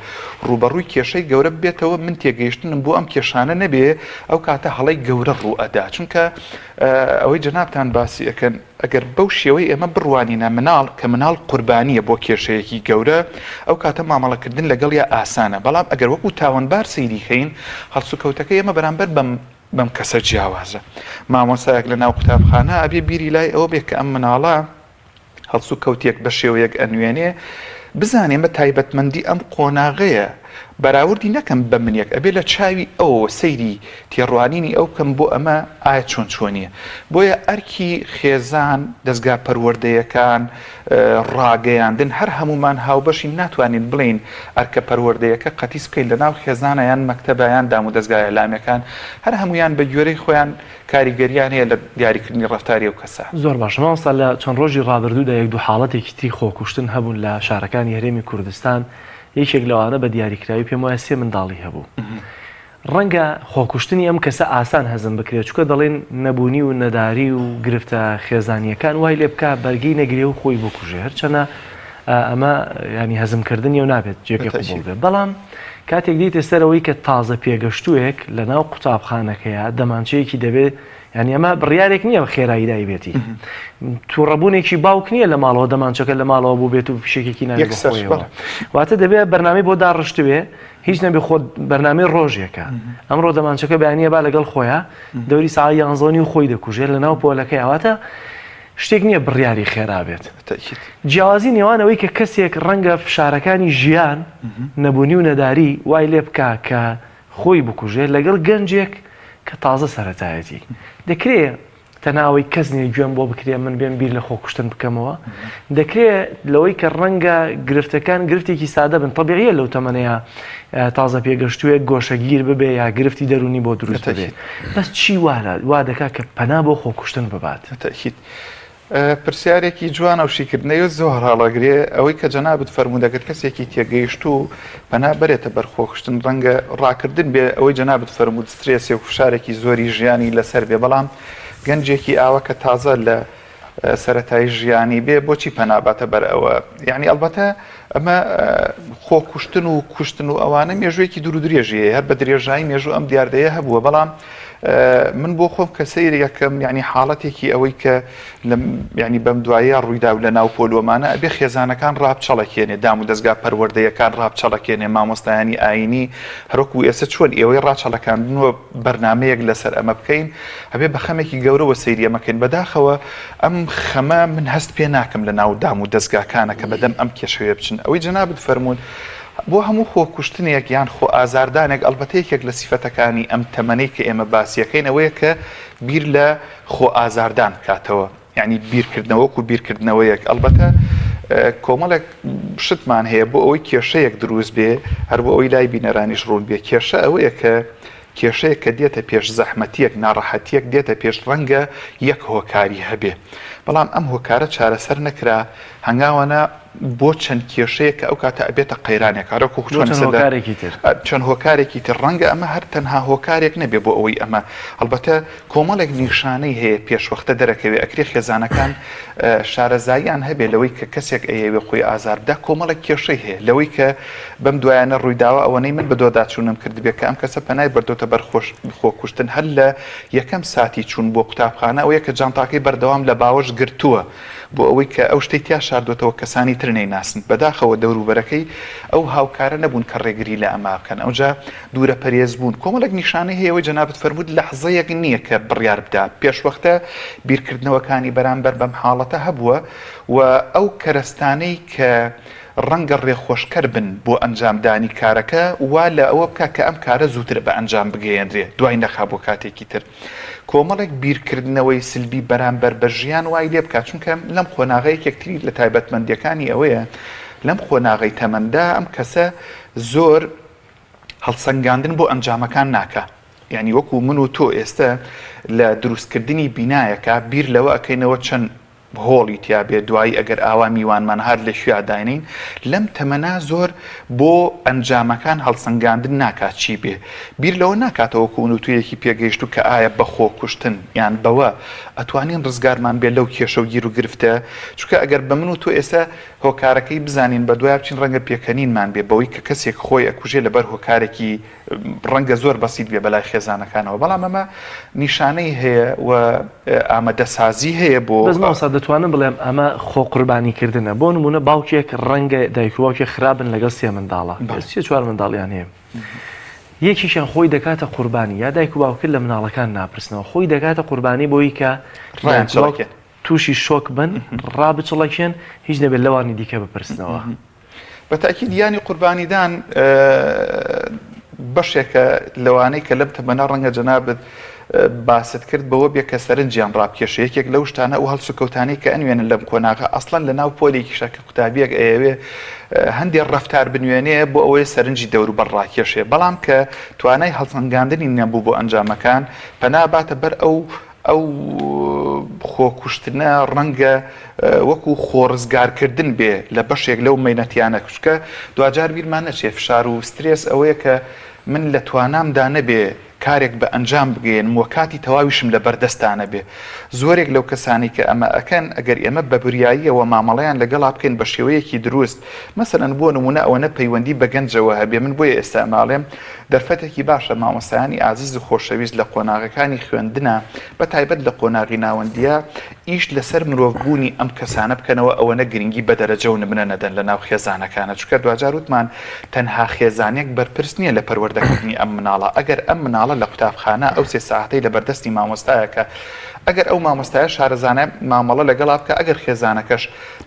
S3: ڕوبەڕووی کێشەی گەورە بێتەوە، من تێگەیشتنم بۆ ئەم کێشانە نەبێ، ئەو کاتە هەڵەی گەورە ڕوئەدا. چونکە ئەوەی جەنابتان باسی ئەکەن ئەگەر بەو شێوەی ئێمە بڕوانینە مناڵ کە مناڵ قوربانیە بۆ کێشەیەکی گەورە، ئەو کاتە مامەڵەکردن لەگەڵ یا ئاسانە. بەڵام ئەگەر وەکو تاوانبار سەیریخەین، هەڵسوکەوتەکە ئێمە بەرامبەر بەم کەسە جیاوازە. مامۆسایەک لە ناو قوتابخانە ئەبێ بیری لای ئەوە بێ کە ئەم مناڵە هەڵسوکەوتێک بە شێوەیەک ئەنوێنێ، بزانێ مە تایبەتمەندی ئەم قۆناغەیە بەراوردی نەکەم بە منێک، ئەبێ لە چاوی ئەوە سەیری تێڕوانینی ئەو کەم بۆ ئەمە ئایا چۆن چۆنیە. بۆیە ئەرکی خێزان، دەستگا پەروەردەیەکان، ڕاگەیاندن، هەر هەمومان هاوبەشی ناتوانین بڵین ئەرکە پەروەردەیەکە قەتیس بکەین لە ناو خێزانە یان مەکتەبیان دام و دەستگای ئەعلامەکان، هەر هەمویان بە گوێرەی خۆیان کاریگەریان هەیە لە دیاریکردنی ڕەفتاری ئەو کەسە.
S1: زۆر باش. مامۆستا لە چەند ڕۆژی ڕابردوودا یەک دوو حاڵەتێکی تری خۆکوشتن هەبوون لە شارەکانی هەرێمی کوردستان. یەکێک لەوانە بە دیاریکراوی پێم وایە 3 منداڵی هەبوو. ڕەنگە خۆکوشتنی ئەم کەسە ئاسان هەزم بکرێت، چونکە دەڵێن نەبوونی و نەداری و گرفتە خێزانیەکان وای لێ بکە بەرگی نەگرێ و خۆی بکوژێ، هەرچەنە ئەمە ینی هەزمکردنی و نابێت جێکی قوبوڵ بێت. بەڵام کاتێک دیتە سەرەوەی کە تازە پێگەشتوویەک لە ناو قوتابخانەکەیە دەمانچەیەکی دەبێت، یعنی ئەمە بڕیارێک نییە بە خێرایی دایبێتی، تووڕەبوونێکی باوک نییە لە ماڵەوە دەمانچەکە لە ماڵەوە بوو بێت و فشێکێکی ناویەوە، واتە دەبێت بەرنامەی بۆ داڕشتوێ، هیچ نەبێ خۆت بەرنامەی ڕۆژێکە. ئەمڕۆ دەمانچەکە بەیانیە با لەگەڵ خۆیان دەوری ساعەی 11 و خۆی دەکوژێت لە ناو پۆلەکەی، ئەواتە شتێک نییە بڕیاری خێرا بێت. جیاوازی نێوانەوەی کە کەسێک ڕەنگە فشارەکانی ژیان، نەبوونی و نەداری وای لێ بکە کە خۆی بکوژێت لەگەڵ گەنجێک کە تازە سەرەتایەتی. دەکرێت تەناوی کەس نیە گوێم بۆ بکرێ من بێن بیر لە خۆکوشتن بکەمەوە، دەکرێت لەوەی کە ڕەنگە گرفتەکان گرفتێکی سادە بن، تەبیعیە لەو تەمەنەیە تازە پێگەشتوویەک گۆشەگیر ببێ یا گرفتی دەرونی بۆ دروست بێت. بەس چی وا دەکات کە پەنا بۆ خۆکوشتن ببات؟
S3: پرسیارێکی جوان و شیکردنەوە زۆر هەڵەگرێ ئەوەی کە جەنابەت فەرموودەگەر کەسێکی تێگەیشت و پەنا بەرێتە بەرخۆکوشتن ڕەنگە ڕاکردن بێ ئەوەی جەنابەت فەرموود سترێسی و فشارێکی زۆری ژیانی لەسەر بێ، بەڵام گەنجێکی ئاوە کە تازە لە سەرەتای ژیانی بێ بۆچی پەناباتە بەر ئەوە؟ یعنی ئەلبەتە ئەمە خۆکوشتن و کوشتن و ئەوانە مێژوویەکی دوور و درێژیە، هەر بە درێژایی مێژوو ئەم دیاردەیە هەبووە، بەڵام من بۆ خۆم کە سەیری یەکەم ینی حاڵەتێکی ئەوەی کە ینی بەم دوایە ڕوویدا و لە ناو پۆلۆمانە ئەبێ خێزانەکان ڕابچەڵەکێنێ دام و دەستگا پەروەردەیەکان ڕابچەڵەکێنێ مامۆستایانی ئاینی هەرۆکو ئێستا چۆن ئێوەی ڕاچەڵەکاندنەوە بەرنامەیەک لەسەر ئەمە بکەین ئەبێ بە خەمێکی گەورەوە سەیری ئەمەکەین بەداخەوە ئەم خەمە من هەست پێ ناکەم لە ناو دام و دەستگاکانە کە بەدەم ئەم کێشەوێ بچن ئەوەی جەنابەت فەرموون بۆ هەموو خۆکوشتنێک یان خۆ ئازاردانێک ئەلبەتە یەکێک لە سیفەتەکانی ئەم تەمەنەی کە ئێمە باسیەکەین ئەوەیە کە بیر لە خۆ ئازاردان بکاتەوە یعنی بیرکردنەوەک و بیرکردنەوەیەک ئەلبەتە کۆمەڵێک شتمان هەیە بۆ ئەوەی کێشەیەک دروست بێ هەر بۆ ئەوەی لای بینەرانیش ڕوون بێ کێشە ئەوەیە کە کێشەیە کە دێتە پێش زەحمەتیەک ناڕەحەتیەک دێتە پێش ڕەنگە یەک هۆکاری هەبێ بەڵام ئەم هۆکارە چارەسەر نەکرا هەنگاوانە بۆ چەند کێشەیە کە ئەو کاتە ئەبێتە قەیرانێک چەند هۆکارێکی تر ڕەنگە ئەمە هەر تەنها هۆکارێک نەبێ بۆ ئەوەی ئەمە ئەلبەتە کۆمەڵێک نیشانەی هەیە پێشوەختە دەرەکەوێ ئەکرێ خێزانەکان شارەزاییان هەبێ لەوەی کە کەسێک ئەیەوێ خۆی ئازاردا کۆمەڵێک کێشەی هەیە لەوەی کە بەم دوایانە ڕوویداوە ئەوەنەی من بەدۆداچوونم کرد بێت کە ئەم کەسە پەنای بەردۆتە بەر خۆکوشتن هەر لە یەکەم ساتی چوون بۆ قوتابخانە ئەوەیە کە جانتاکەی بەردەوام لە باوەش گرتووە بۆ ئەوەی کە ئەو شتەی تیا شاردۆتەوە کەسانی تر نەیناسن بەداخەوە دەوروبەرەکەی ئەو هاوکارە نەبوون کە ڕێگری لە ئەما بکەن ئەوجا دوورە پەرێز بوون کۆمەڵێک نیشانەی هەیەەوەی جەنابەت فەرموود لەحزەیەک نییە کە بڕیار بدا پێشوەختە بیرکردنەوەکانی بەرامبەر بەم حاڵەتە هەبووە و ئەو کەرەستانەی کە ڕەنگە ڕێخۆشکەر بن بۆ ئەنجامدانی کارەکە وا لە ئەوە بکە کە ئەم کارە زووتر بە ئەنجام بگەیەندرێ دوای نەخا بۆ کاتێکی تر کۆمەڵێک بیرکردنەوەی سلبی بەرامبەر بە ژیان وای لێ بکات چونکە لەم خۆناغەیە یەکتری لە تایبەتمەندیەکانی ئەوەیە لەم خۆناغەی تەمەندا ئەم کەسە زۆر هەڵسەنگاندن بۆ ئەنجامەکان ناکە یعنی وەکو من و تۆ ئێستا لە دروستکردنی بینایەکە بیر لەوە ئەەکەینەوە چەند هۆڵی تیا بێ دوایی ئەگەر ئاوا میوانمان هەر لە شوێداینین لەم تەمەنا زۆر بۆ ئەنجامەکان هەڵسەنگاندن ناکات چی بێ بیر لەوە ناکاتەوە کوونوتویەکی پێگەیشت و کە ئایا بەخۆ کوشتن یان بەوە ئەتوانین ڕزگارمان بێ لەو کێشە و گیر و گرفتە چونکە ئەگەر بە من و تۆ ئێستا هۆکارەکەی بزانین بە دوای بچین ڕەنگە پێکەنینمان بێ بەوەی کە کەسێک خۆی ئەکوژێ لەبەر هۆکارێکی ڕەنگە زۆر بەسیت بێ بەلای خێزانەکانەوە بەڵام ئەمە نیشانەی هەیە و ئامادەسازی هەیە بۆ
S1: دەتوانم بڵێم ئەمە خۆ قوربانیکردنە بۆ نمونە باوکێک ڕەنگە دایک و باوکێک خراپن لەگەڵ سێ منداڵە چوار منداڵیان هەیە یەکیشان خۆی دەکاتە قوربانی یا دایک و باوکرد لە مناڵەکان ناپرسنەوە خۆی دەکاتە قوربانی بۆی کە تووشی شۆک بن ڕابچڵەکێن هیچ نەبێت لەوانی دیکە بپرسنەوە
S3: بەتاکید دیانی قوربانیدان بەشێکە لەوانەی کە لەم تەمەنە ڕەنگە جەنابەت باست کرد بەوە بێ کە سەرنجیان ڕابکێشە یەکێک لەو شتانە و هەڵسوکەوتانی کە ئەنوێنن لەم کۆناغە ئەسڵەن لە ناو پۆلێکی شەکە قوتابیەک ئەیەوێ هەندێک ڕەفتار بنوێنەیە بۆ ئەوەی سەرنجی دەور بەڕاکێشێ بەڵام کە توانای هەڵسەنگاندنی نەبوو بۆ ئەنجامەکان پەناباتە بەر ئەو خۆکوشتنە ڕەنگە وەکو خۆڕزگارکردن بێ لە بەشێک لەو مەینەتیانە کوشکە دوجار بیرمان نەچێ فشار و سترێس ئەوەیە کە من لە توانامدا نەبێ کارێک بە ئەنجام بگەین وە کاتی تەواویشم لە بەردەستانە بێ زۆرێک لەو کەسانی کە ئەمە ئەکەن ئەگەر ئێمە بە بریاییەوە مامەڵەیان لەگەڵا بکەین بە شێوەیەکی دروست مەسەلەن بۆ نمونە ئەوەنە پەیوەندی بە گەنجەوە هەبێ من بۆیە ئێستا ماڵێم دەرفەتێکی باشە مامۆستایانی ئازیز و خۆشەویست لە قۆناغەکانی خوێندنە بە تایبەت لە قۆناغی ناوەندیە ئیش لەسەر مرۆڤبوونی ئەم کەسانە بکەنەوە ئەوەنە گرنگی بە دەرەجە و نمونە نەدەن لە ناو خێزانەکانە چونکە دوجار وتمان تەنها خێزانێک بەرپرس نییە لە پەروەردەکردنی ئەم مناڵە ئەگەر ئەم مناڵە لە قوتابخانە ئەو سێ ساعتەی لە بەردەستی مامۆستایەکە ئەگەر ئەو مامۆستایە شارەزانە مامەڵە لەگەڵا بکە ئەگەر خێزانەکەش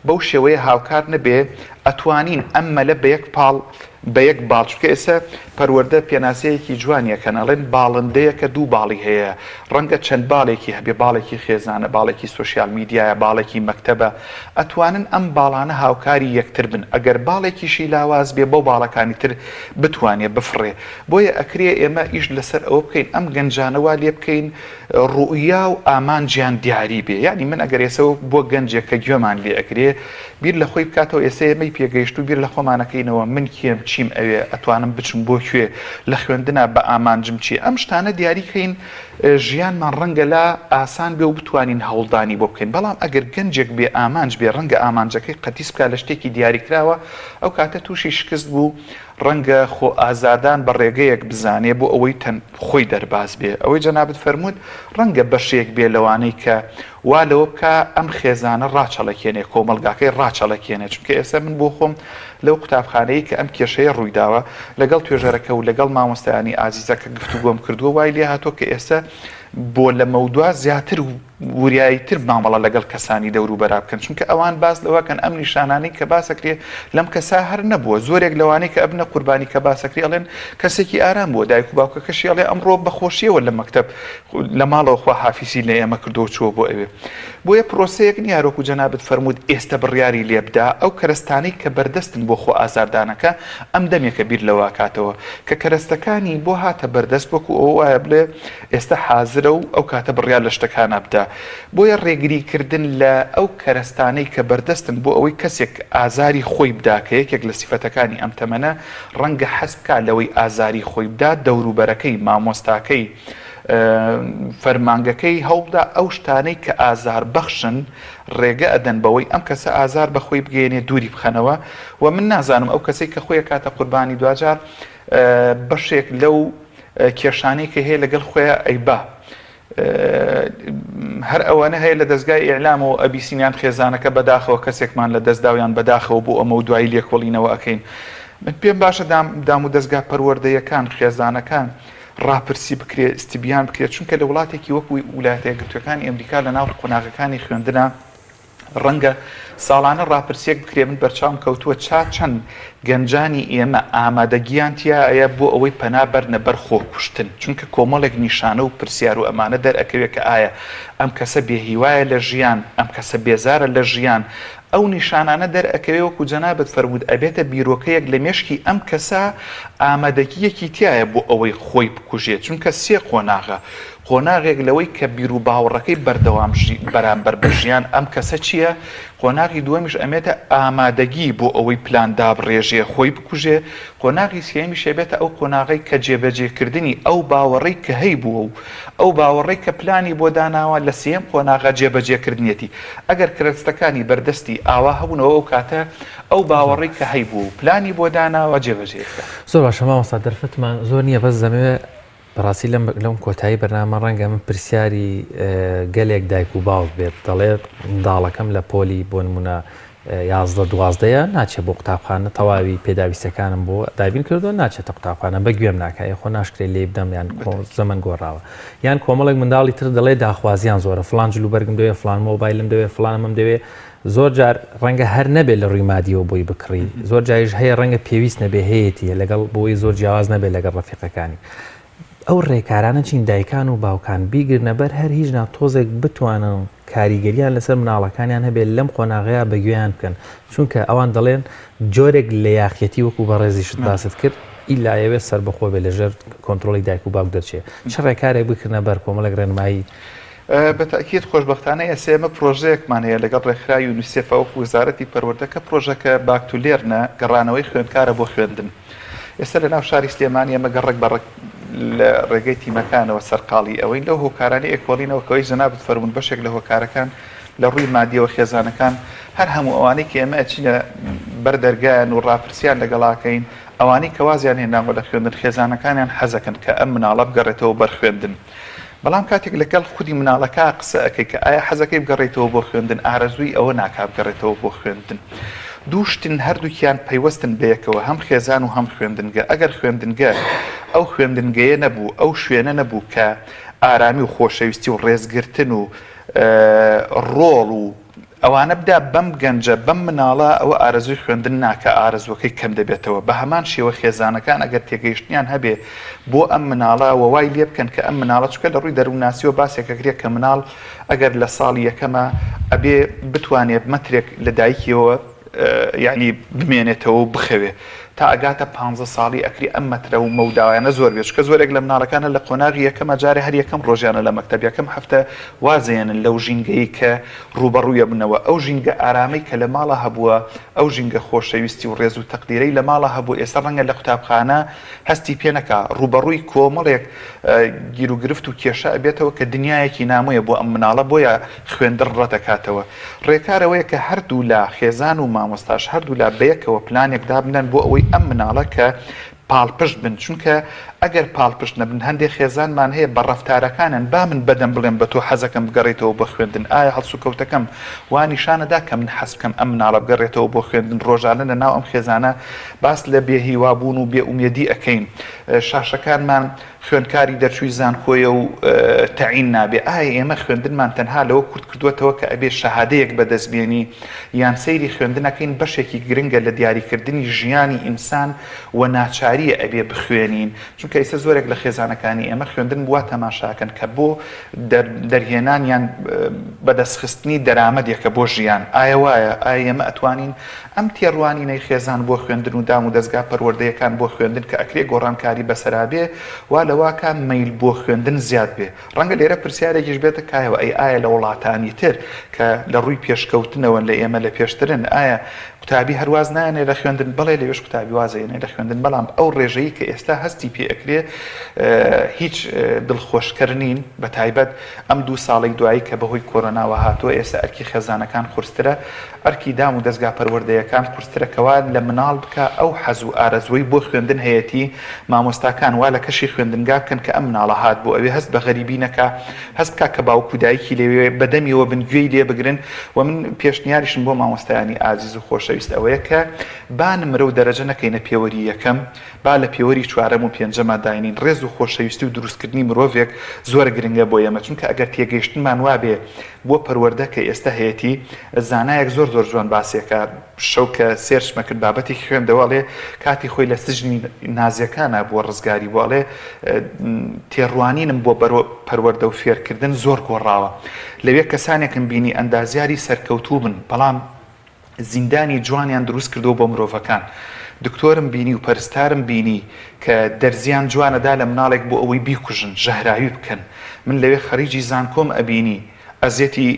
S3: بەو شێوەیە هاوکار نەبێ ئەتوانین ئەم مەلە بە یەک پاڵ بە یەک باڵچکە ئێستا پەروەردە پێناسەیەکی جوانیە کە ناڵێن باڵندەیە کە دوو باڵی هەیە ڕەنگە چەند باڵێکی هەبێ باڵێکی خێزانە باڵێکی سوسیال میدیایە باڵێکی مەکتەبە ئەتوانن ئەم باڵانە هاوکاری یەکتر بن ئەگەر باڵێکیشی لاواز بێ بۆ باڵەکانی تر بتوانێت بفڕێ بۆیە ئەکرێ ئێمە ئیش لەسەر ئەوە بکەین ئەم گەنجانەوە لێ بکەین ڕوئیا و ئامانجیان دیاری بێ یعنی من ئەگەر ئێسەوە بۆ گەنجێک کە گوێمان لێ ئەکرێ بیر لە خۆی بکاتەوە ئێستا ئێمەی پێگەیشت و بیر لە خۆمانەکەینەوە من کێم چیم ئەوێ ئەتوانم بچم بۆ کوێ لە خوێندنا بە ئامانجم چی ئەم شتانە دیاریکەین ژیانمان ڕەنگە لا ئاسان بێ و بتوانین هەوڵدانی بۆ بکەین بەڵام ئەگەر گەنجێک بێ ئامانج بێ ڕەنگە ئامانجەکەی قەتیس بکە لە شتێکی دیاریکراوە ئەو کاتە تووشی شکست بوو ڕەنگە خۆ ئازادان بە ڕێگەیەک بزانێ بۆ ئەوەی خۆی دەرباز بێ ئەوەی جەنابەت فەرموود ڕەنگە بەشێک بێ لەوانەی کە وا لەوە بکە ئەم خێزانە ڕاچەڵەکێنێ کۆمەلگاکەی ڕاچەڵەکێنێ چونکە ئێستا من بۆ خۆم لەو قوتابخانەیە کە ئەم کێشەیە ڕوویداوە لەگەڵ توێژەرەکە و لەگەڵ مامۆستایانی ئازیزەکە گفتوگۆم کردووە وای لێ هاتۆ کە ئێستا بۆ لە مەودووە زیاتر وریاییتر مامەڵە لەگەڵ کەسانی دەور و بەرا بکەن چونکە ئەوان باس لەوەکەن ئەم نیشانانەی کە باسەکرێ لەم کەسا هەر نەبووە زۆرێک لەوانەی کە ئەبنە قوربانی کە باسەکری ئەڵێن کەسێکی ئارام بووە دایک و باوکەکەشی ئەڵێ ئەمڕۆ بەخۆشیەوە لە مەکتەب لە ماڵەوە خوا حافیسی لە ئێمە کردو چوە بۆ ئەوێ بۆیە پرۆسەیەک نیارۆک و جەنابەت فەرموود ئێستا بڕیاری لێبدا ئەو کەرەستانەی کە بەردەستن بۆ خۆ ئازاردانەکە ئەم دەمێکە بیر لەوە کاتەوە کە کەرەستەکانی بۆ هاتە بەردەست وەکو ئەو وایە بڵێ ئێستا حازرە و ئەو کاتە بڕیار لە شتەکانە بدە بۆیە ڕێگریکردن لە ئەو کەرەستانەی کە بەردەستن بۆ ئەوەی کەسێک ئازاری خۆی بدا کە یەکێک لە سیفەتەکانی ئەم تەمەنە ڕەنگە حەز بکات لەوەی ئازاری خۆی بدا دەوروبەرەکەی مامۆستاکەی فەرمانگەکەی هەوڵدا ئەو شتانەی کە ئازار بەخشن ڕێگە ئەدەن بەوەی ئەم کەسە ئازار بەخۆی بگەێنێ دووری بخەنەوە و من نازانم ئەو کەسەی کە خۆی کاتە قوربانی دوجار بەشێک لەو کێشانەی کە هەیە لەگەڵ خۆیان ئەیبا هەر ئەوانە هەیە لە دەستگای ئیعلام و ئەبیسینیان خێزانەکە بەداخەوە کەسێکمان لە دەستداویان بەداخەوە بۆ ئەمە و دوایی لێکۆڵینەوە ئەەکەین من پێم باشە دام و دەستگا پەروەردەیەکان خێزانەکان ڕاپرسی بکرێت استیبیان بکرێت چونکە لە وڵاتێکی وەکو ویلایەتە یەکگرتووەکانی ئەمریکا لە ناو قۆناغەکانی خوێندنە ڕەنگە ساڵانە ڕاپرسیەک بکرێ من بەرچاوم کەوتووە چەند گەنجانی ئێمە ئامادەگییانتیایە بۆ ئەوەی پەنابەرنە بەر خۆکوشتن چونکە کۆمەڵێک نیشانە و پرسیار و ئەمانە دەرئەکەوێت کە ئایا ئەم کەسە بێهیوایە لە ژیان ئەم کەسە بێزارە لە ژیان ئەو نیشانانە دەرئەکەوێ وەکو جەنابەت فەرموود ئەبێتە بیرۆکەیەک لە مێشکی ئەم کەسە ئامادەگیەکی تایە بۆ ئەوەی خۆی بکوژێت چونکە سێ قۆناغە قۆناغێک لەوەی کە بیر و باوەڕەکەی بەردەوام بەرامبەر بە ژیان ئەم کەسە چییە؟ قۆناغی دووەمیش ئەمێتە ئامادەگی بۆ ئەوەی پلاندا بڕێژێ خۆی بکوژێ قۆناغی سێمیش ئەبێتە ئەو قۆناغی کە جێبەجێکردنی ئەو باوەڕەی کە هەی بووە و ئەو باوەڕەی کە پلانی بۆ داناوە لە سێم قۆناغا جێبەجێکردنیەتی ئەگەر کرستەکانی بەردەستی ئاوا هەبوونەوە ئەو کاتە ئەو باوەڕەی کە هەی بوو پلانی بۆ داناوە جێبەجێکرا.
S2: زۆر باشە مامۆستا دەرفەتمان زۆر نییە بەس دەمەوێت بەڕاستی لەم کۆتایی بەرنامە ڕەنگە من پرسیاری گەلێک دایک و باوک بێت دەڵێت منداڵەکەم لە پۆلی بۆ نمونە 11-12 ناچێت بۆ قوتابخانە تەواوی پێداویستەکانم بۆ دابین کردو ناچێتە قوتابخانە بە گوێم ناکایە خۆ ناشکرێت لێ بدەم یان زەمن گۆڕاوە یان کۆمەڵێک منداڵی تر دەڵێ داخوازیان زۆرە فلان جلوبەرگم دەوێت فلان مۆبایلم دەوێت فلانم دەوێت زۆر جار ڕەنگە هەر نەبێت لە ڕووی مادیەوە بۆی بکڕی زۆر جاریش هەیە ڕەنگە پێویست نەبێ هەیەتیە لەگەڵ بۆی زۆر جیاواز نەبێت لەگەڵ ڕەفیقەکانی ئەو ڕێکارانە چین دایکان و باوکان بیگرنە بەر هەر هیچ ناتۆزێک بتوانن کاریگەریان لەسەر مناڵەکانیان هەبێت لەم قۆناغەیە بەگوێیان بکەن چونکە ئەوان دەڵێن جۆرێک لە یاخیەتی وەکو بە ڕێزیشت باست کرد ئیلایەوێت سەر بەخۆ بێ لەژێر کۆنتترۆلی دایک و باوک دەرچێت چه ڕێکارێک بکردنە بەر کۆمەڵێک ڕێنمایی
S3: بەتاکیت خۆشببختانە ئەسێمە پرۆژەیەکمان هەیە لەگەڵ ڕێکخراوی یونیسێفە و وزارەتی پەروەردەکە پرۆژەکە باکتولێرنە گەڕانەوەی خوێندکارە بۆ خوێندن ئێستا لە ناو شاری سلێمانی ئەمە گەڕێک بەڕێک لە ڕێگەی تیمەکانەوە سەرقاڵی ئەوەی لەو هۆکارانی ئێکۆڵینەوە کەوەی جەنابەت فەرموون بەشێک لە هۆکارەکان لە ڕووی مادیەوە خێزانەکان هەر هەموو ئەوانەی کە ئێمە ئەچینە بەردەرگایان و ڕاپرسیان لەگەڵاکەین ئەوانەی کەوازیان هێناوە لە خوێندن خێزانەکانیان حەزەکەن کە ئەم مناڵە بگەڕێتەوە بەرخوێندن بەڵام کاتێک لەگەڵ خودی مناڵەکە قسە ئەەکەی کە ئایا حەزەکەی بگەڕێتەوە بۆ خوێندن ئارەزووی ئەوە ناکات بگەڕێتەوە بۆ خوێندن دووشتن هەردووکیان پەیوەستن بەیەکەوە هەم خێزان و هەم خوێندنگە ئەگەر خوێندنگە ئەو خوێندنگەیە نەبوو ئەو شوێنە نەبوو کە ئارامی و خۆشەویستی و ڕێزگرتن و ڕۆڵ و ئەوانە بدا بەم گەنجە بەم مناڵە ئەوە ئارەزوی خوێندن ناکە ئارەزوەکەی کەم دەبێتەوە بە هەمان شێوە خێزانەکان ئەگەر تێگەیشتیان هەبێ بۆ ئەم مناڵە وای لێ بکەن کە ئەم مناڵە چکە لە ڕووی دەرووناسیەوە باسێکەکرێت کە مناڵ ئەگەر لە ساڵی یەکەمە ئەبێ بتوانێت مەترێک لە دایکیەوە یعنی بمێنێتەوە و بخەوێ تا ئەگاتە 15 ساڵی ئەکری ئەم مەترە و مەوداوایانە زۆر بێت کە زۆرێک لە مناڵەکانە لە قۆناغی یەکەمە جارێ هەر یەکەم ڕۆژیانە لە مەکتەب یەکەم هەفتە وازێنن لەو ژینگەی کە ڕوبەڕوویە بنەوە ئەو ژینگە ئارامەی کە لە ماڵە هەبووە ئەو ژینگە خۆشەویستی و ڕێز و تەقدیرەی لە ماڵە هەبوو ئێستا ڕەنگە لە قوتابخانە هەستی پێ نەکا ڕوبەڕووی کۆمەڵێک گیر و گرفت و کێشە ئەبێتەوە کە دنیایەکی نامۆیە بۆ ئەم مناڵە بۆیە خوێندن ڕەتەکاتەوە ڕێکارەوەیە کە هەردوو لا خێزان و مامۆستاش هەردوو لا بەیەکەوە پلانێک دابنەن بۆ ئەوەی ئەم مناڵە کە پاڵپشت بن چونکە ئەگەر پاڵپشت نەبن هەندێک خێزانمان هەیە بە ڕەفتارەکانن با من بەدەم بڵێم بە تۆ حەزەکەم بگەڕێتەوە بە خوێندن ئایا هەڵسو کەوتەکەم وا نیشانەدا کە من حەز بکەم ئەم مناڵە بگەڕێتەوە بۆ خوێندن ڕۆژانە لە ناو ئەم خێزانە باس لە بێهیوابوون و بێئومێدی ئەەکەین شاشەکانمان خوێندکاری دەرچووی زانکۆیە و تەعین نابێ ئایا ئێمە خوێندنمان تەنها لەوە کورت کردووەتەوە کە ئەبێ شەهادەیەک بەدەستبێنی یان سەیری خوێندنەکەین بەشێکی گرنگە لە دیاریکردنی ژیانی ئینسان و ناچاریە ئەبێ بخوێنین چونکە ئێستا زۆرێک لە خێزانەکانی ئێمە خوێندن بووە تەماشاکەن کە بۆ دەرهێنان یان بەدەستخستنی دەرامەدێکە بۆ ژیان ئایا وایە ئایا ئێمە ئەتوانین ئەم تێڕوانینەی خێزان بۆ خوێندن و دام و دەستگا پەروەردەیەکان بۆ خوێندن کە ئەکرێ گۆڕانکاری بەسەرابێ وا لەواکە میل بۆ خوێندن زیاد بێ ڕەنگە لێرە پرسیارێکیش بێتە کایەوە ئایا لە وڵاتانی تر کە لە ڕووی پێشکەوتنەوە لە ئێمە لە پێشترن ئایا قوتابی هەرواز نایەنێ لە خوێندن بڵێ لەوێش قوتابی وازەیەنێ لە خوێندن بەڵام ئەو ڕێژەیە کە ئێستا هەستی پێ ئەکرێ هیچ دڵخۆشکردنین بە تایبەت ئەم 2 ساڵی دوایی کە بەهۆی کۆرۆناوە هاتووە ئێستا ئەرکی خێزانەکان قورسترە ئەرکی دام و دەستگا پەروەردەیەکان قورسترەکەوا لە مناڵ بکە ئەو حەز و ئارەزوەی بۆ خوێندن هەیەتی مامۆستاکان وا لە کەشی خوێندنگا بکەن کە ئەم مناڵە هات بۆ ئەوێ هەست بە غەریبی نەکا هەست بکە کە باوکو دایکی لێوێ بەدەمیەوە بن گوێی لێ بگرن و من پێشنیاریشم بۆ مامۆستایانی ئازیز و خۆشەویست ئەوەیە کە با نمرە و دەرەجە نەکەینە پێوەری یەکەم با لە پێوەری 4ەم و 5ەمە داینین ڕێز و خۆشەویستی و دروستکردنی مرۆڤێک زۆر گرنگە بۆ ئێمە چونکە ئەگەر تێگەیشتنمان وابێ بۆ پەروەردە کە ئێستا هەیەی زانایەک زۆر جوان باسیەکە شەو کە سێرچمە کرد بابەتی خوێندەوەڵێ کاتی خۆی لە سژنی نازیەکانە بۆ ڕزگاری بۆڵێ تێڕوانینم بۆ پەروەردە و فێرکردن زۆر گۆڕاوە لەوێ کەسانێکم بینی ئەندازیاری سەرکەوتوو بن بەڵام زیندانی جوانیان دروست کردەوە بۆ مرۆڤەکان دکتۆرم بینی و پەرستارم بینی کە دەرزیان جوانەدا لە مناڵێک بۆ ئەوەی بیکوژن ژەهراوی بکەن من لەوێ خەریجی زانکۆم ئەبینی ئەزیەتی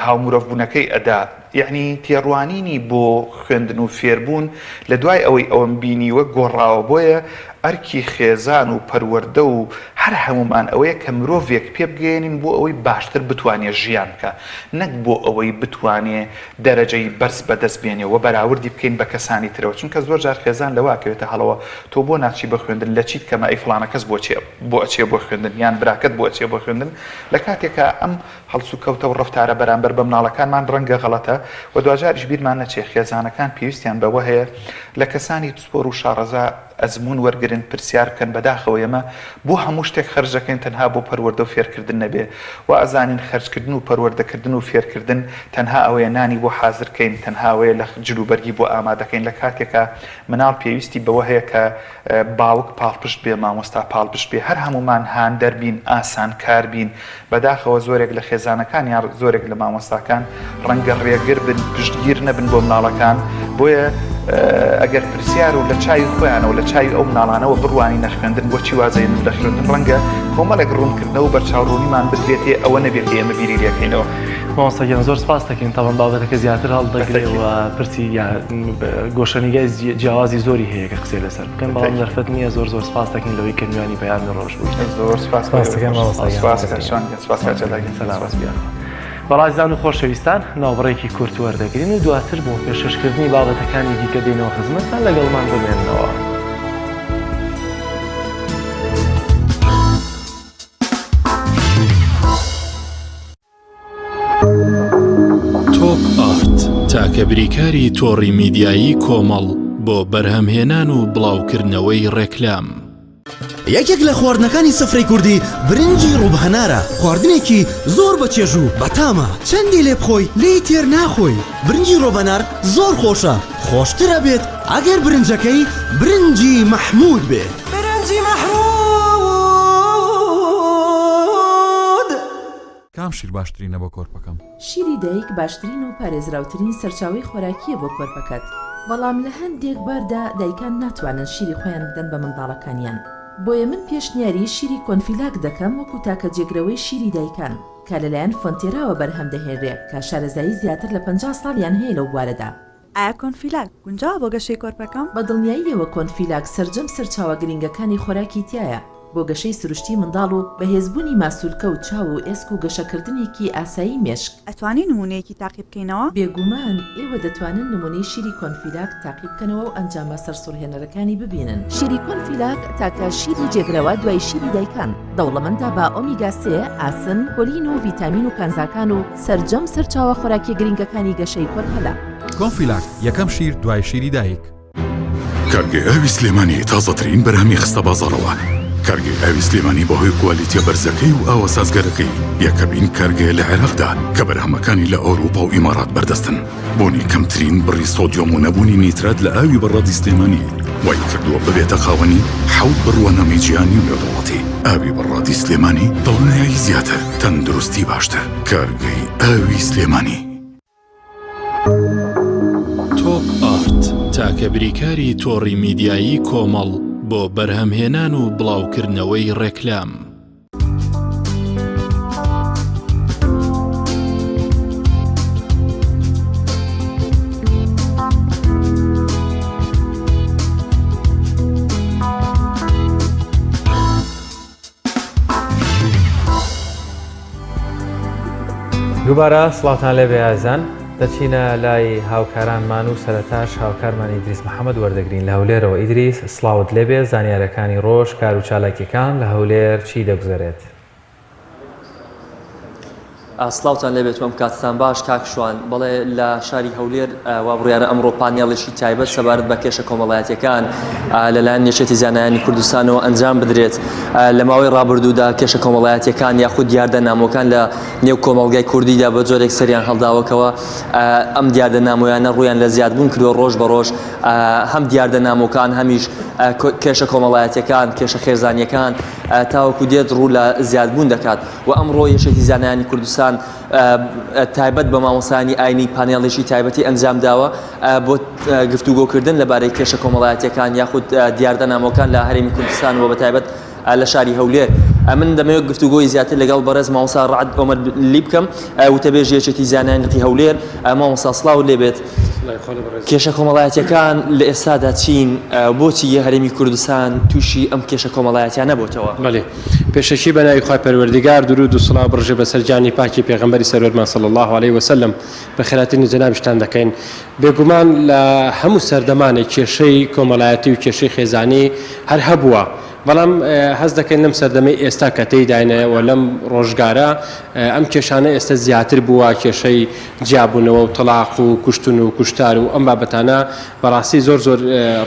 S3: هاومرۆڤبوونەکەی ئەدا یعنی تێڕوانینی بۆ خوێندن و فێربوون لە دوای ئەوەی ئەوەم بینیوە گۆڕاوە بۆیە ئەرکی خێزان و پەروەردە و هەر هەمومان ئەوەیە کە مرۆڤێک پێ بگەێنین بۆ ئەوەی باشتر بتوانێت ژیان بکە نەک بۆ ئەوەی بتوانێت دەرەجەی بەرز بەدەست بێنێ و بەراوردی بکەین بە کەسانی ترەوە چونکە زۆر جار خێزان لەواکەوێتە هەڵەوە تۆ بۆ ناچی بە خوێندن لە چیت کەمە ئەی فڵانە کەس بۆ ئەچێ بۆ خوێندن یان براکەت بۆ ئەچێ بۆ خوێندن لە کاتێکە ئەم هەڵسو کەوتە و ڕەفتارە بەرامبەر بە مناڵەکانمان ڕەنگە غەڵەتە و دوجاریش بیرمان نەچێ خێزانەکان پێویستیان بەوە هەیە لە کەسانی سپۆر و شارەزا ئەزمون وەرگرن پرسیار بکەن بەداخەوە ئێمە بۆ هەموو شتێک خەرجەکەین تەنها بۆ پەروەردە و فێرکردن نەبێ و ئەزانین خەرجکردن و پەروەردەکردن و فێرکردن تەنها ئەوەیە نانی بۆ حازرکەین تەنها ئەوەیە لە جلوبەرگی بۆ ئامادەکەین لە کاتێکە مناڵ پێویستی بەوە هەیە کە باوک پاڵپشت بێ مامۆستا پاڵپشت بێ هەر هەمومان هان دەربین ئاسان کار بین بەداخەوە زۆرێک لە خێزانەکان یان زۆرێک لە مامۆستاکان ڕەنگە ڕێگر بن پشتگیر نەبن بۆ مناڵەکان بۆیە ئەگەر پرسیار و لە چای خۆیانەوە لە چای ئەو مناڵانەوە بڕوانی نەخوێندن بۆچی وازەین لە خوێندن ڕەنگە کۆمەڵێک ڕوونکردنەوە بەرچاوڕوونیمان بدرێتێ ئەوە نەبێت ئێمە بیری لێکەینەوە
S1: مامۆستاگیان زۆر سپاس دەکەین تاوان بابەتەکە زیاتر هەڵدەگرێت و پرسی گۆشەنیگای جیاوازی زۆری هەیە کە قسەی لەسەر بکەن بەڵام دەرفەت نییە زۆر سپاس دەکەین لەوەی کە میوانی بەیانی ڕۆژ بوو
S3: زۆر سپاس
S1: بەڵازان و خۆشەویستان ناوبڕێکی کورت وەردەگرین و دواتر بۆ پێشکردنی بابەتەکانی دیکە دێنەوە خزمەتتان لەگەڵمان بمێننەوە.
S4: تۆپ ئارت تاکە بریکاری تۆڕی میدیایی کۆمەڵ بۆ بەرهەمهێنان و بڵاوکردنەوەی ڕێکلام.
S5: یەکێک لە خواردنەکانی سفرەی کوردی برنجی ڕووبهەنارە خواردنێکی زۆر بەچێژ و بەتامە چەندی لێ بخۆی لێی تێر ناخۆی برنجی ڕۆبەنار زۆر خۆشە خۆشترە بێت ئەگەر برنجەکەی برنجی مەحموود بێ
S6: برنجی مەحموود
S7: کام شیر باشترینە بۆ کۆرپەکەم
S8: شیری دایک باشترین و پارێزراوترین سەرچاوی خۆراکیە بۆ کۆرپەکەت بەڵام لە هەندێک باردا دایکان ناتوانن شیری خۆیان بدەن بە منداڵەکانیان بۆیە من پێشنیاری شیری کۆنفیلاک دەکەم وەکو تاکە جێگرەوەی شیری دایکان کە لەلایەن فۆنتێراوە بەرهەم دەهێنرێ کە شارەزایی زیاتر لە 50 ساڵیان هەیە لەو بوارەدا.
S6: ئایا کۆنفیلاک گونجاوە بۆ گەشەی کۆرپەکەم؟
S8: بە دڵنیاییەوە کۆنفیلاک سەرجەم سەرچاوە گرنگەکانی خۆراکی تایە بۆ گەشەی سروشتی منداڵ و بەهێزبوونی ماسوولکە و چاو و ئێسک و گەشەکردنێکی ئاسایی مێشک.
S6: ئەتوانین نمونەیەکی تاقی بکەینەوە؟
S8: بێگومان ئێوە دەتوانن نمونەی شیری کۆنفیلاک تاقی بکەنەوە و ئەنجامە سەرسوڕهێنەرەکانی ببینن. شیری کۆنفیلاک تاکە شیری جێگرەوە دوای شیری دایکان دەوڵەمەندە بە ئۆمیگا 3 ئاسن، کۆلین و ڤیتامین و کانزاکان و سەرجەم سەرچاوە خۆراکی گرنگەکانی گەشەی کۆرپەلا.
S7: کۆنفیلاک یەکەم شیر دوای شیری دایک.
S4: کارگەی ئاوی سلێمانی تازەترین بەرهەمی خستە بازاڕەوە. کارگەی ئاوی سلێمانی بەهۆی کوالیتیە بەرزەکەی و ئاوە سازگەرەکەی یەکەمین کارگەیە لە عێراقدا کە بەرهەمەکانی لە ئەوروپا و ئیمارات بەردەستن. بۆنی کەمترین بڕی سۆدیۆم و نەبوونی نیترات لە ئاوی بەڕادی سلێمانی وای کردووە ببێتە خاوەنی 7 بڕوانەمەی جیهانی و نێودەوڵەتی. ئاوی بەڕادی سلێمانی دڵنیایی زیاتر، تەندروستی باشتر. کارگەی ئاوی سلێمانی. تۆپ ئارت تاکە بریکاری تۆڕی میدیایی کۆمەڵ بۆ بەرهەمهێنان و بڵاوکردنەوەی ڕێکلام.
S2: دووبارە سڵاوتان لێبێ ئازان. دەچینە لای هاوکارانمان و سەرەتاش هاوکارمان ئیدریس محەممەد وەردەگرین لە هەولێرەوە. ئیدریس سڵاوت لێبێ، زانیارەکانی ڕۆژ کار و چالاکیەکان لە هەولێر چی دەگوزارێت؟
S9: سڵاوتان لێبێت ئەم کاتتان باش کاکشوان. بەڵێ لە شاری هەولێر وا بڕیارە ئەمڕۆ پانێڵێکی تایبەت سەبارەت بە کێشە کۆمەڵایەتیەکان لەلایەن یەکێتی زانایانی کوردستانەوە ئەنجام بدرێت. لە ماوەی ڕابردوودا کێشە کۆمەڵایەتیەکان یاخود دیاردەنامەکان لە نێو کۆمەڵگای کوردیدا بە جۆرێک سەریان هەڵداوەکەوە ئەم دیاردەنامۆیانە ڕویان لە زیادبوون کردووە ڕۆژ بە ڕۆژ. هەم دیاردەنامەکان هەمیش کێشە کۆمەڵایەتیەکان، کێشە خێزانیەکان تاوەکو دێت ڕوو لە زیادبوون دەکات. و ئەمڕۆ یەکێتی زانایانی کوردستان تایبەت بە مامۆستانی ئاینی پانێڵێکی تایبەتی ئەنجام داوە بۆ گفتوگۆکردن لەبارەی کێشە کۆمەڵایەتیەکان یاخود دیاردەنامەکان لە هەرێمی کوردستان و بەتایبەت لە شاری هەولێر. من دەمەوێت گفتوگۆی زیاتر لەگەڵ بەڕێز مامۆستا ڕەعەت ئۆمەر لی بکەم وتەبێژ یەکێتی زانایانی هەولێر. مامۆستا سڵاو لێبێت. کێشە کۆمەڵایەتیەکان لە ئێستادا چین، بۆچی هەرێمی کوردستان تووشی ئەم کێشە کۆمەڵایەتیان نەبووتەوە؟
S10: بەڵێ، پێشەکی بە ناوی خوای پەروەردگار درود و سڵاو بڕژێ بەسەر جانی پاکی پێغەمبەری سەرۆرمان صلی الله علیه وسلم بە خێراترین جەنابیشتان دەکەین. بێگومان لە هەموو سەردەمانێک کێشەی کۆمەڵایەتی و کێشەی خێزانی هەر هەبووە، بەڵام هەز دەکەین لەم سەردەمەی ئێستا کە تێیداینەوە لەم ڕۆژگارە ئەم کێشانە ئێستا زیاتر بووە، کێشەی جیابوونەوە و تەلاق و کوشتن و کوشتار و ئەم بابەتانە بەڕاستی زۆر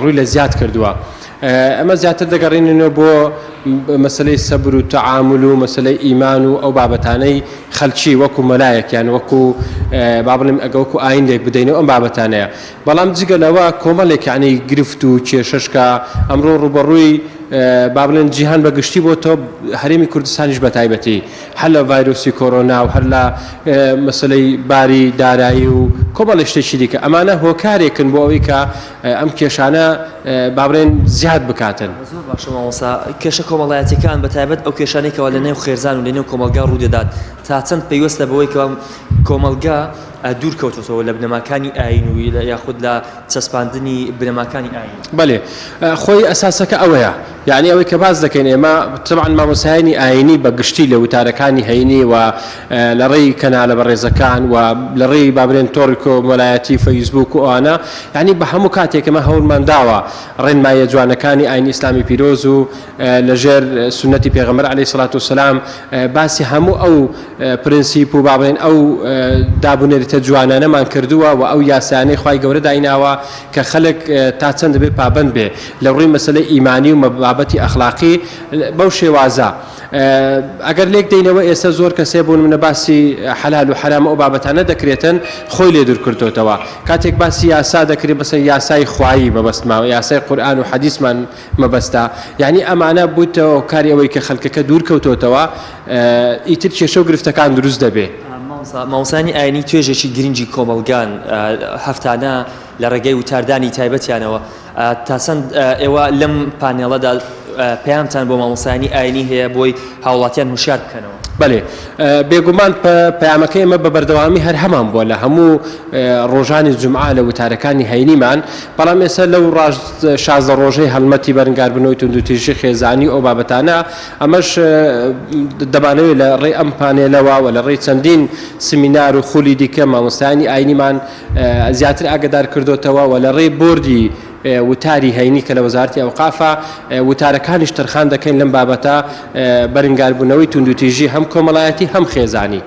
S10: ڕووی لە زیاد کردووە. ئەمە زیاتر دەگەڕێنەوە بۆ مەسلەی سەبر و تەعامل و مەسلەی ئیمان و ئەو بابەتانەی خەلکی وەکو مەلایەکیان وەکو با بڵێم ئەگە وەکو ئاینێک بدەینەوە ئەم بابەتانەیە. بەڵام جگەلەوە کۆمەڵێک یعنی گرفت و کێشەشکە ئەمڕۆ ڕوبەڕووی با بڵێن جیهان بەگشتی بۆ تۆ هەرێمی کوردستانیش بە تایبەتی هەر لە ڤایرۆسی کۆرۆنا و هەر لە مەسلەی باری دارایی و کۆمەڵی شتێکی دیکە ئەمانە هۆکارێکن بۆ ئەوەی کە ئەم کێشانە با بڵێن زیاد بکاتن.
S9: زۆر باشە مامۆستا. کێشە کۆمەڵایەتیەکان بەتایبەت ئەو کێشانێکەوە لە نێو خێرزان و لە نێو کۆمەلگا ڕوودەدات تا چەند پێویستە بەوەی کە کۆمەلگا دوور کەوتەوە لە بنەماکانی ئاین و یاخود لە چەسپاندنی بنەماکانی ئاین.
S10: بەڵێ، خۆی ئەساسەکە ئەوەیە، یعنی ئەوەی کە باز دەکەین ئێمە طبعاً مامۆسایانی ئاینی بەگشتی لە وتارەکانی هەینی و لە ڕێی کەنالە بەڕێزەکان و لە ڕێی با بڵێن تۆڕی کۆمەڵایەتی فەیسبوک و ئەوانە یعنی بە هەموو کاتێکەمە هەوڵمان داوە ڕێنمایە جوانەکانی ئاینی ئیسلامی پیرۆز و لەژێر سونەتی پێغەمبەر عەلەیهی سەڵات وسەلام باسی هەموو ئەو پرینسیپ و با بڵێن ئەو دابونەریتە جوانانەمان کردووە و ئەو یاسانەی خوای گەورە دایناوە کە خەڵک تا چەند دەبێت پابند بێ لە ڕووی مەسەلەی ئیمانی و بابەتی ئەخلاقی بەو شێوازە. ئەگەر لێک دەینەوە ئێستا زۆر کەسێ بوون منە باسی حەلال و حرام ئەو بابەتانە دەکرێتن خۆی لێ دوور کردوتەوە. کاتێک باسی یاسا دەکرێت بەسەر یاسای خوایی مەبەستماوە، یاسای قورئان و حەدیثمان مەبەستا، یعنی ئەمانە بوویتەوە کاری ئەوەی کە خەڵکەکە دوور کەوتوتەوە ئیتر کێشە و گرفتەکان دروست دەبێ.
S9: مامۆستانی ئاینی توێژێکی گرنگی کۆمەلگان هەفتانە لە ڕێگەی وتاردانی تایبەتیانەوە تاسەند ئێوە لەم پانێڵەدا پێیانتان بۆ مامۆستایانی ئاینی هەیە بۆی هاوڵاتیان هوشیار بکەنەوە.
S10: بەێ بێگومان پەیامەکەی ئمە بە بەردەوامی هەر هەمان بووە لە هەموو ڕۆژانی جمعە لە وتارەکانی هەینیمان، بەڵام ئێستا لەو 16 ڕۆژەی هەڵمەتی بەرەنگاربوونەوەی توندوتیژی خێزانی ئەو بابەتانە ئەمەش دەبانەوێت لە ڕێی ئەم پانێلەوە و لە ڕێی چەندین سمینار و خولی دیکە مامۆستایانی ئاینیمان زیاتر ئاگدار کردوتەوە و لە ڕێی بردی وتاری هەینی کە لە وەزارەتی ئەوقافە وتارەکانیش تەرخان دەکەین لەم بابەتە بەرەنگاربوونەوەی توندوتیژی هەم کۆمەڵایەتی هەم خێزانی.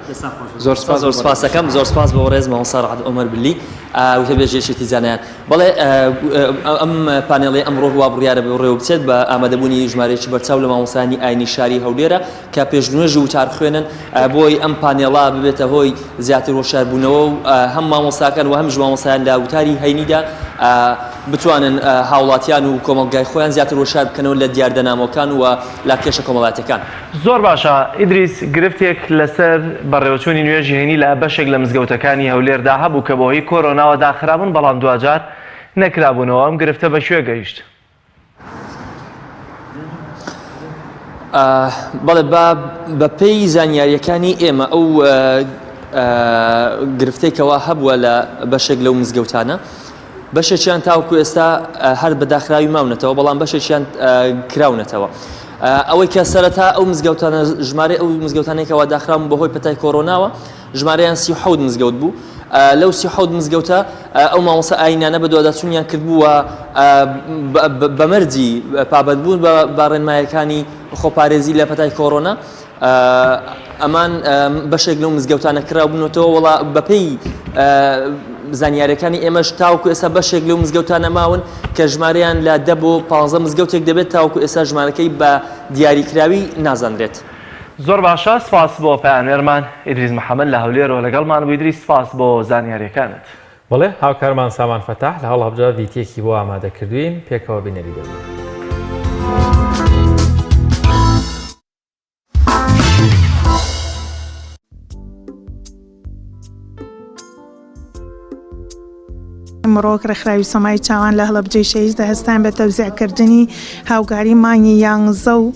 S9: زۆر سپاس دەکەم، زۆر سپاس بۆ ڕێز مامۆستا ڕەحەت عومەر بلی وتەبێژێشێتی زانایان. بەڵێ ئەم پانێڵی ئەمڕۆ وا بڕیارە بە ڕێوە بچێت بە ئامادەبوونی ژمارەیەکی بەرچاو لە مامۆستایانی ئاینی شاری هەولێرە کە پێشنوێژی وتار خوێنن بۆی ئەم پانێڵا ببێتە هۆی زیاتر هۆشیاربوونەوە و هەم مامۆستاکان و هەمیش مامۆستایان لە وتاری هەینیدا بتوانن هاوڵاتیان و کۆمەڵگای خۆیان زیاتر هۆشیار بکەنەوە لە دیاردەنامەکان و لا کێشە کۆمەڵاتەکان.
S1: زۆر باشە ئیدریس، گرفتێک لەسەر بەڕێوەچوونی نوێژی هەینی لە بەشێک لە مزگەوتەکانی هەولێردا هەبوو کە بۆ هۆی کۆرۆناوە داخرابوون، بەڵام دوجار نەکرابوونەوە. ئەم گرفتە بە شوێ گەیشت؟
S9: بەڵێ بە پێی زانیاریەکانی ئێمە ئەو گرفتەیەکەوە هەبووە لە بەشێک لەو مزگەوتانە، بەشێکیان تاوکو ئێستا هەر بەداخراوی ماونەتەوە، بەڵام بەشێکیان کراونەتەوە. ئەوەی کە سەرەتا ئەو مزگەوتانە ژمارە ئەو مزگەوتانێکەوە داخراون بەهۆی پەتای کۆرۆناوە ژمارەیان 37 مزگەوت بوو. لەو 37 مزگەوتە ئەو مامۆستا ئاینانە بە دوواداچوونیان کردبووە بەمەرجی پابەتبوون بە ڕێنمایەکانی خۆپارێزی لە پەتای کۆرۆنا. ئەمان بەشێک لەو مزگەوتانە کراوبوونەوە، وڵا بەپێی زانیاریەکانی ئێمەش تاوکو ئێستا بەشێک لەو مزگەوتانە ماون کە ژمارەیان لە 10 بۆ 15 مزگەوتێک دەبێت تاوکو ئێستا ژمارەکەی بە دیاریکراوی نازانرێت.
S1: زۆر باشە، سپاس بۆ پەیامێرمان ئیدریس محەممەد لە هەولێرەوە لەگەڵمان بوو. ئیدریس، سپاس بۆ زانیاریەکانت.
S2: بڵێ هاوکارمان سامان فەتاح لە هەڵ هەبجا ڤیدیۆیەکی بۆ ئامادەکردوین، پێکەوە بینەری دەبین.
S11: مرۆک ڕێکخراوی سەمای چاوان لە هەڵەبجەی شەهید هەستان بە تەوزیعکردنی هاوگاری مانگی 11 و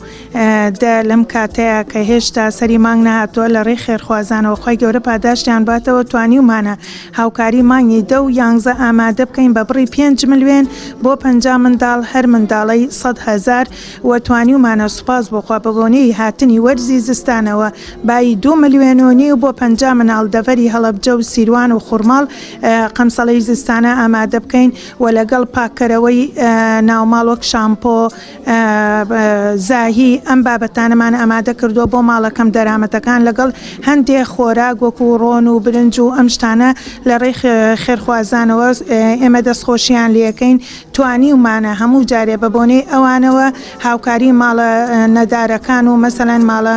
S11: لەم کاتەیە کە هێشتا سەری مانگ نەهاتووە لە ڕێی خێرخوازانەوە خۆی گەورە پاداشتیان باتەوە توانیومانە هاوکاری مانگی 10 و 11 ئامادە بکەین بە بڕی 5 ملیۆن بۆ 50 منداڵ هەر منداڵی 100,000 و توانیومانە سوپاس بۆخوا بەبوونەی هاتنی وەرزی زستانەوە بای 2 ملیۆن و نیو بۆ 50 مناڵ دەڤەری هەڵەبجە و سیروان و خوڕماڵ قەمسەڵەی زستانە ئامادە بکەین و لەگەڵ پاکەرەوەی ناوماڵ وەک شامپۆ زاهی ئەم بابەتانەمان ئامادە کردووە بۆ ماڵەکەم دەرامەتەکان لەگەڵ هەندێک خۆراک وەکو ڕۆن و برنج و ئەم شتانە لە ڕێی خێرخوازانەوە ئێمە دەستخۆشیان لەکەین توانیومانە هەموو جارێ بە بۆنەی ئەوانەوە هاوکاری ماڵە نەدارەکان و مەسەلەن ماڵە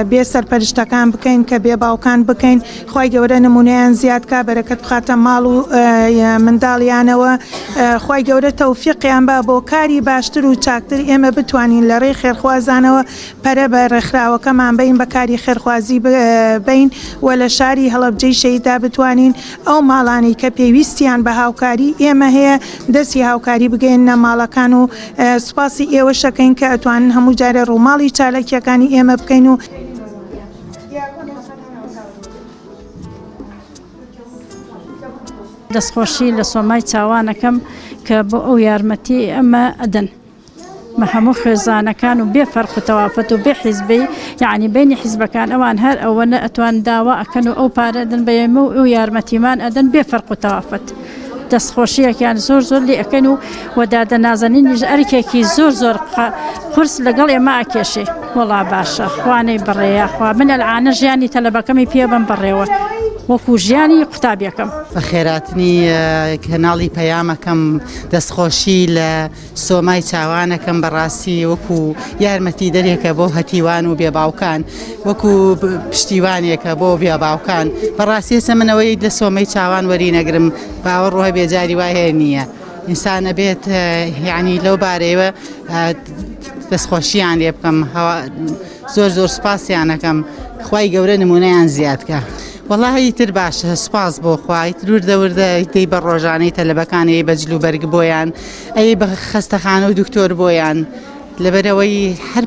S11: بێ سەرپەرشتەکان بکەین کە بێ باوکان بکەین خی گەورە نمونەیان زیاد کا بەرەکەت بخاتە ماڵ و منداڵیانەوە خی گەورە تەوفیقیان بە بۆ کاری باشتر و چاکتر ئێمە بتوانین لە ڕێی خێرخوازانەوە پەرە بە ڕێکخراوەکەمان بین بە کاری خێرخوازی بین و لە شاری هەڵەبجەی شەیدا بتوانین ئەو ماڵانی کە پێویستیان بە هاوکاری ئێمە هەیە دەستی هاوکاری بگەین نەماڵەکان و سوپاسی ئێوە شەکەین کە ئەتوانن هەموو جارە ڕووماڵی چالەکیەکانی ئێمە بکەین و
S12: دەستخۆشی لە سۆمای چاوانەکەم کە بۆ ئەو یارمەتی ئەمە ئەدەن مە هەموو خێزانەکان و بێ فەرق و تەوافەت و بێ حیزبی یعنی بینی حیزبەکان ئەوان هەر ئەوەنە ئەتوان داوا ئەکەن و ئەو پارە ئەدەن بە ئێمە و ئەو یارمەتیمان ئەدەن بێ فەرق و تەوافەت دەستخۆشیەکیان زۆر لێ ئەەکەن و وەدادە نازانینیش ئەرکێکی زۆر قرس لەگەڵ ئێمە ئاکێشێ وەڵا باشە خوانەی بڕێە خوا من ئەلعانە ژیانی تەلەبەکەمی پێ بم بڕێوە وەکو ژیانی قوتابیەکەم
S13: بە خێراتنی کەناڵی پەیامەکەم دەستخۆشی لە سۆمای چاوانەکەم بەڕاستی وەکو یارمەتی دەرێکە بۆ هەتیوان و بێباوکان وەکو پشتیوانێکە بۆ بێباوکان بەڕاستی ێستا منەوەی لە سۆمای چاوان وەری نەگرم باوەڕ ڕۆە بێجاری وایە نییە ئینسانە بێت یعنی لەو بارەیەوە دەستخۆشییان لێ بکەم زۆر سوپاسیانەکەم خی گەورە نمونەیان زیادکە وەڵاهی تر باشە سپاس بۆ خوای دوور دەوردە دەی بە ڕۆژانەی تەلەبەکانی بە جلوبەرگ بۆیان ئەی بە خەستەخانە و دکتۆر بۆیان لەبەرەوەی هەر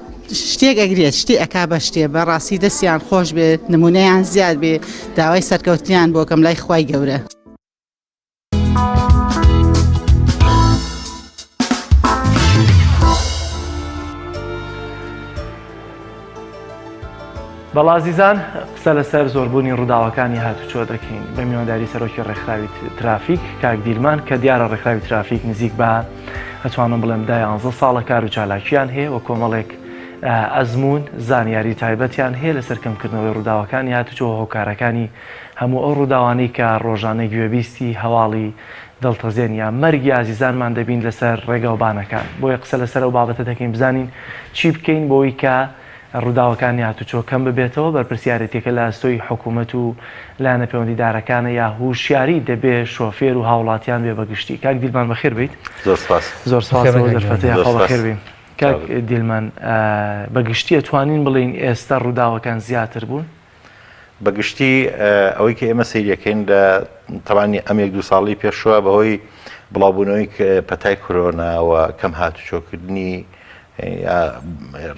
S13: شتێک ئەگرێت شتی ئەکا بە شتێ بەڕاستی دەستیان خۆش بێت نمونەیان زیاد بێ داوای سەرکەوتیان بۆکەم لای خوای گەورە.
S1: بەڵازیزان قسە لەسەر زۆربوونی ڕووداوەکانی هاتوچۆ دەکەین بە میوانداری سەرۆکی ڕێکخراوی ترافیک کاک دیلمان کە دیارە ڕێکخراوی ترافیک نزیک بە ئەتوانم بڵێم دا 11 ساڵە کار و چالاکیان هەیە و کۆمەڵێک ئەزمون زانیاری تایبەتیان هەیە لەسەر کەمکردنەوەی ڕووداوەکانی هاتوچۆ هۆکارەکانی هەموو ئەو ڕووداوانەی کە ڕۆژانەی گوێبیستی هەواڵی دڵتەزێن یا مەرگی ئازیزانمان دەبین لەسەر ڕێگەوبانەکان بۆیە قسە لەسەر ئەو بابەتە دەکەین بزانین چی بکەین بۆی کە ڕووداوەکانی هاتوچۆ کەم ببێتەوە بەرپرسیارەتێکە لە ئەستۆی حکوومەت و لایەنە پەیوەندیدارەکانە یا هوشیاری دەبێ شۆفێر و هاوڵاتیان بێ بەگشتی. کاک دیلمان بەخێر بیت.
S3: زۆر
S1: سپاس دەرفەتەیە خۆ بەخێر بین. کاک دیلمان بەگشتی ئەتوانین بڵین ئێستا ڕووداوەکان زیاتر بوون؟
S14: بەگشتی ئەوەی کە ئێمە سەیریەکەین لە تەوانی ئەم 1-2 ساڵی پێشوە بەهۆی بڵاوبوونەوەی پەتای کۆرۆناوە کەم هاتوچۆکردنی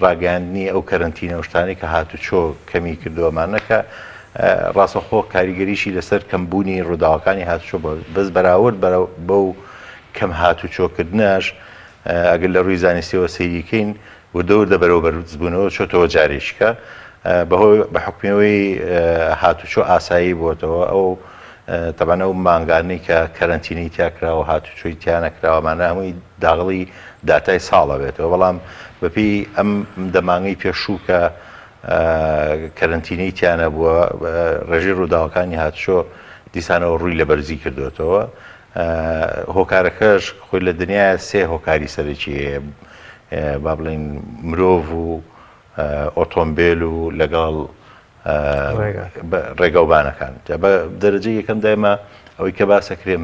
S14: ڕاگەاندنی ئەو کەرەنتینە شتانی کە هاتوچۆ کەمی کردووەمانەکە ڕاستەخۆ کاریگەریشی لەسەر کەمبوونی ڕووداوەکانی هاتوچۆ بەس بەراورد بەو کەم هاتوچۆکردنەش ئەگەر لە ڕووی زانستیەوە سەیریکەین و دەوردە بەرەو بەرزبوونەوە چۆتەوە جارێشکە بە حکومەوەی هاتوچۆ ئاسایی بووەتەوە ئەو تەبانە و مانگانەی کە کەرەنتینی تیاکراوە هاتوچۆی تیانەکراوەمانە هەمووی داغڵی داتای ساڵە بێتەوە بەڵام بەپی ئەم دەمانگەی پێشوو کە کەرەنتینەی تیانە بووە ڕێژەی ڕووداوەکانی هاتوچۆ دیسانەوە ڕووی لە بەرزی کردوێتەوە هۆکارەکەش خۆی لە دنیای 3 هۆکاری سەرەکی هەیە با بڵین مرۆڤ و ئۆتۆمبیل و لەگەڵ ڕێگەوبانەکان بە دەرەجەی یەکەم دایمە ئەوەی کە باسەکرێ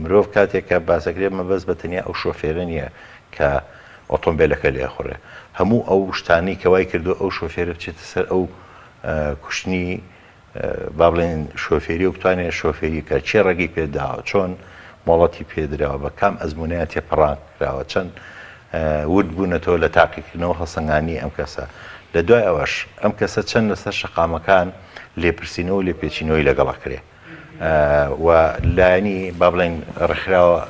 S14: مرۆڤ کاتێک کە باسەکرێ مەبەست بە تەنیا ئەو شۆفێرە نییە کە ئۆتۆمبیلەکە لێخوڕێ هەموو ئەو شتانی کەوای کردو ئەو شۆفێرە بچێتە سەر ئەو کوشتنی با بڵێن شۆفێری و بتوانێت شۆفێری کە چێ ڕێگەی پێداوە چۆن مۆڵەتی پێدراوە بە کام ئەزمونەیە تێپەڕان کراوە چەند ورد بوونەتەوە لە تاقیکردنەوە هەڵسەنگانی ئەم کەسە لە دوای ئەوەش ئەم کەسە چەند لەسەر شەقامەکان لێپرسینەوە لێ پێچینەوەی لەگەڵەکرێ و لایەنی با بڵێن ڕێکخراوە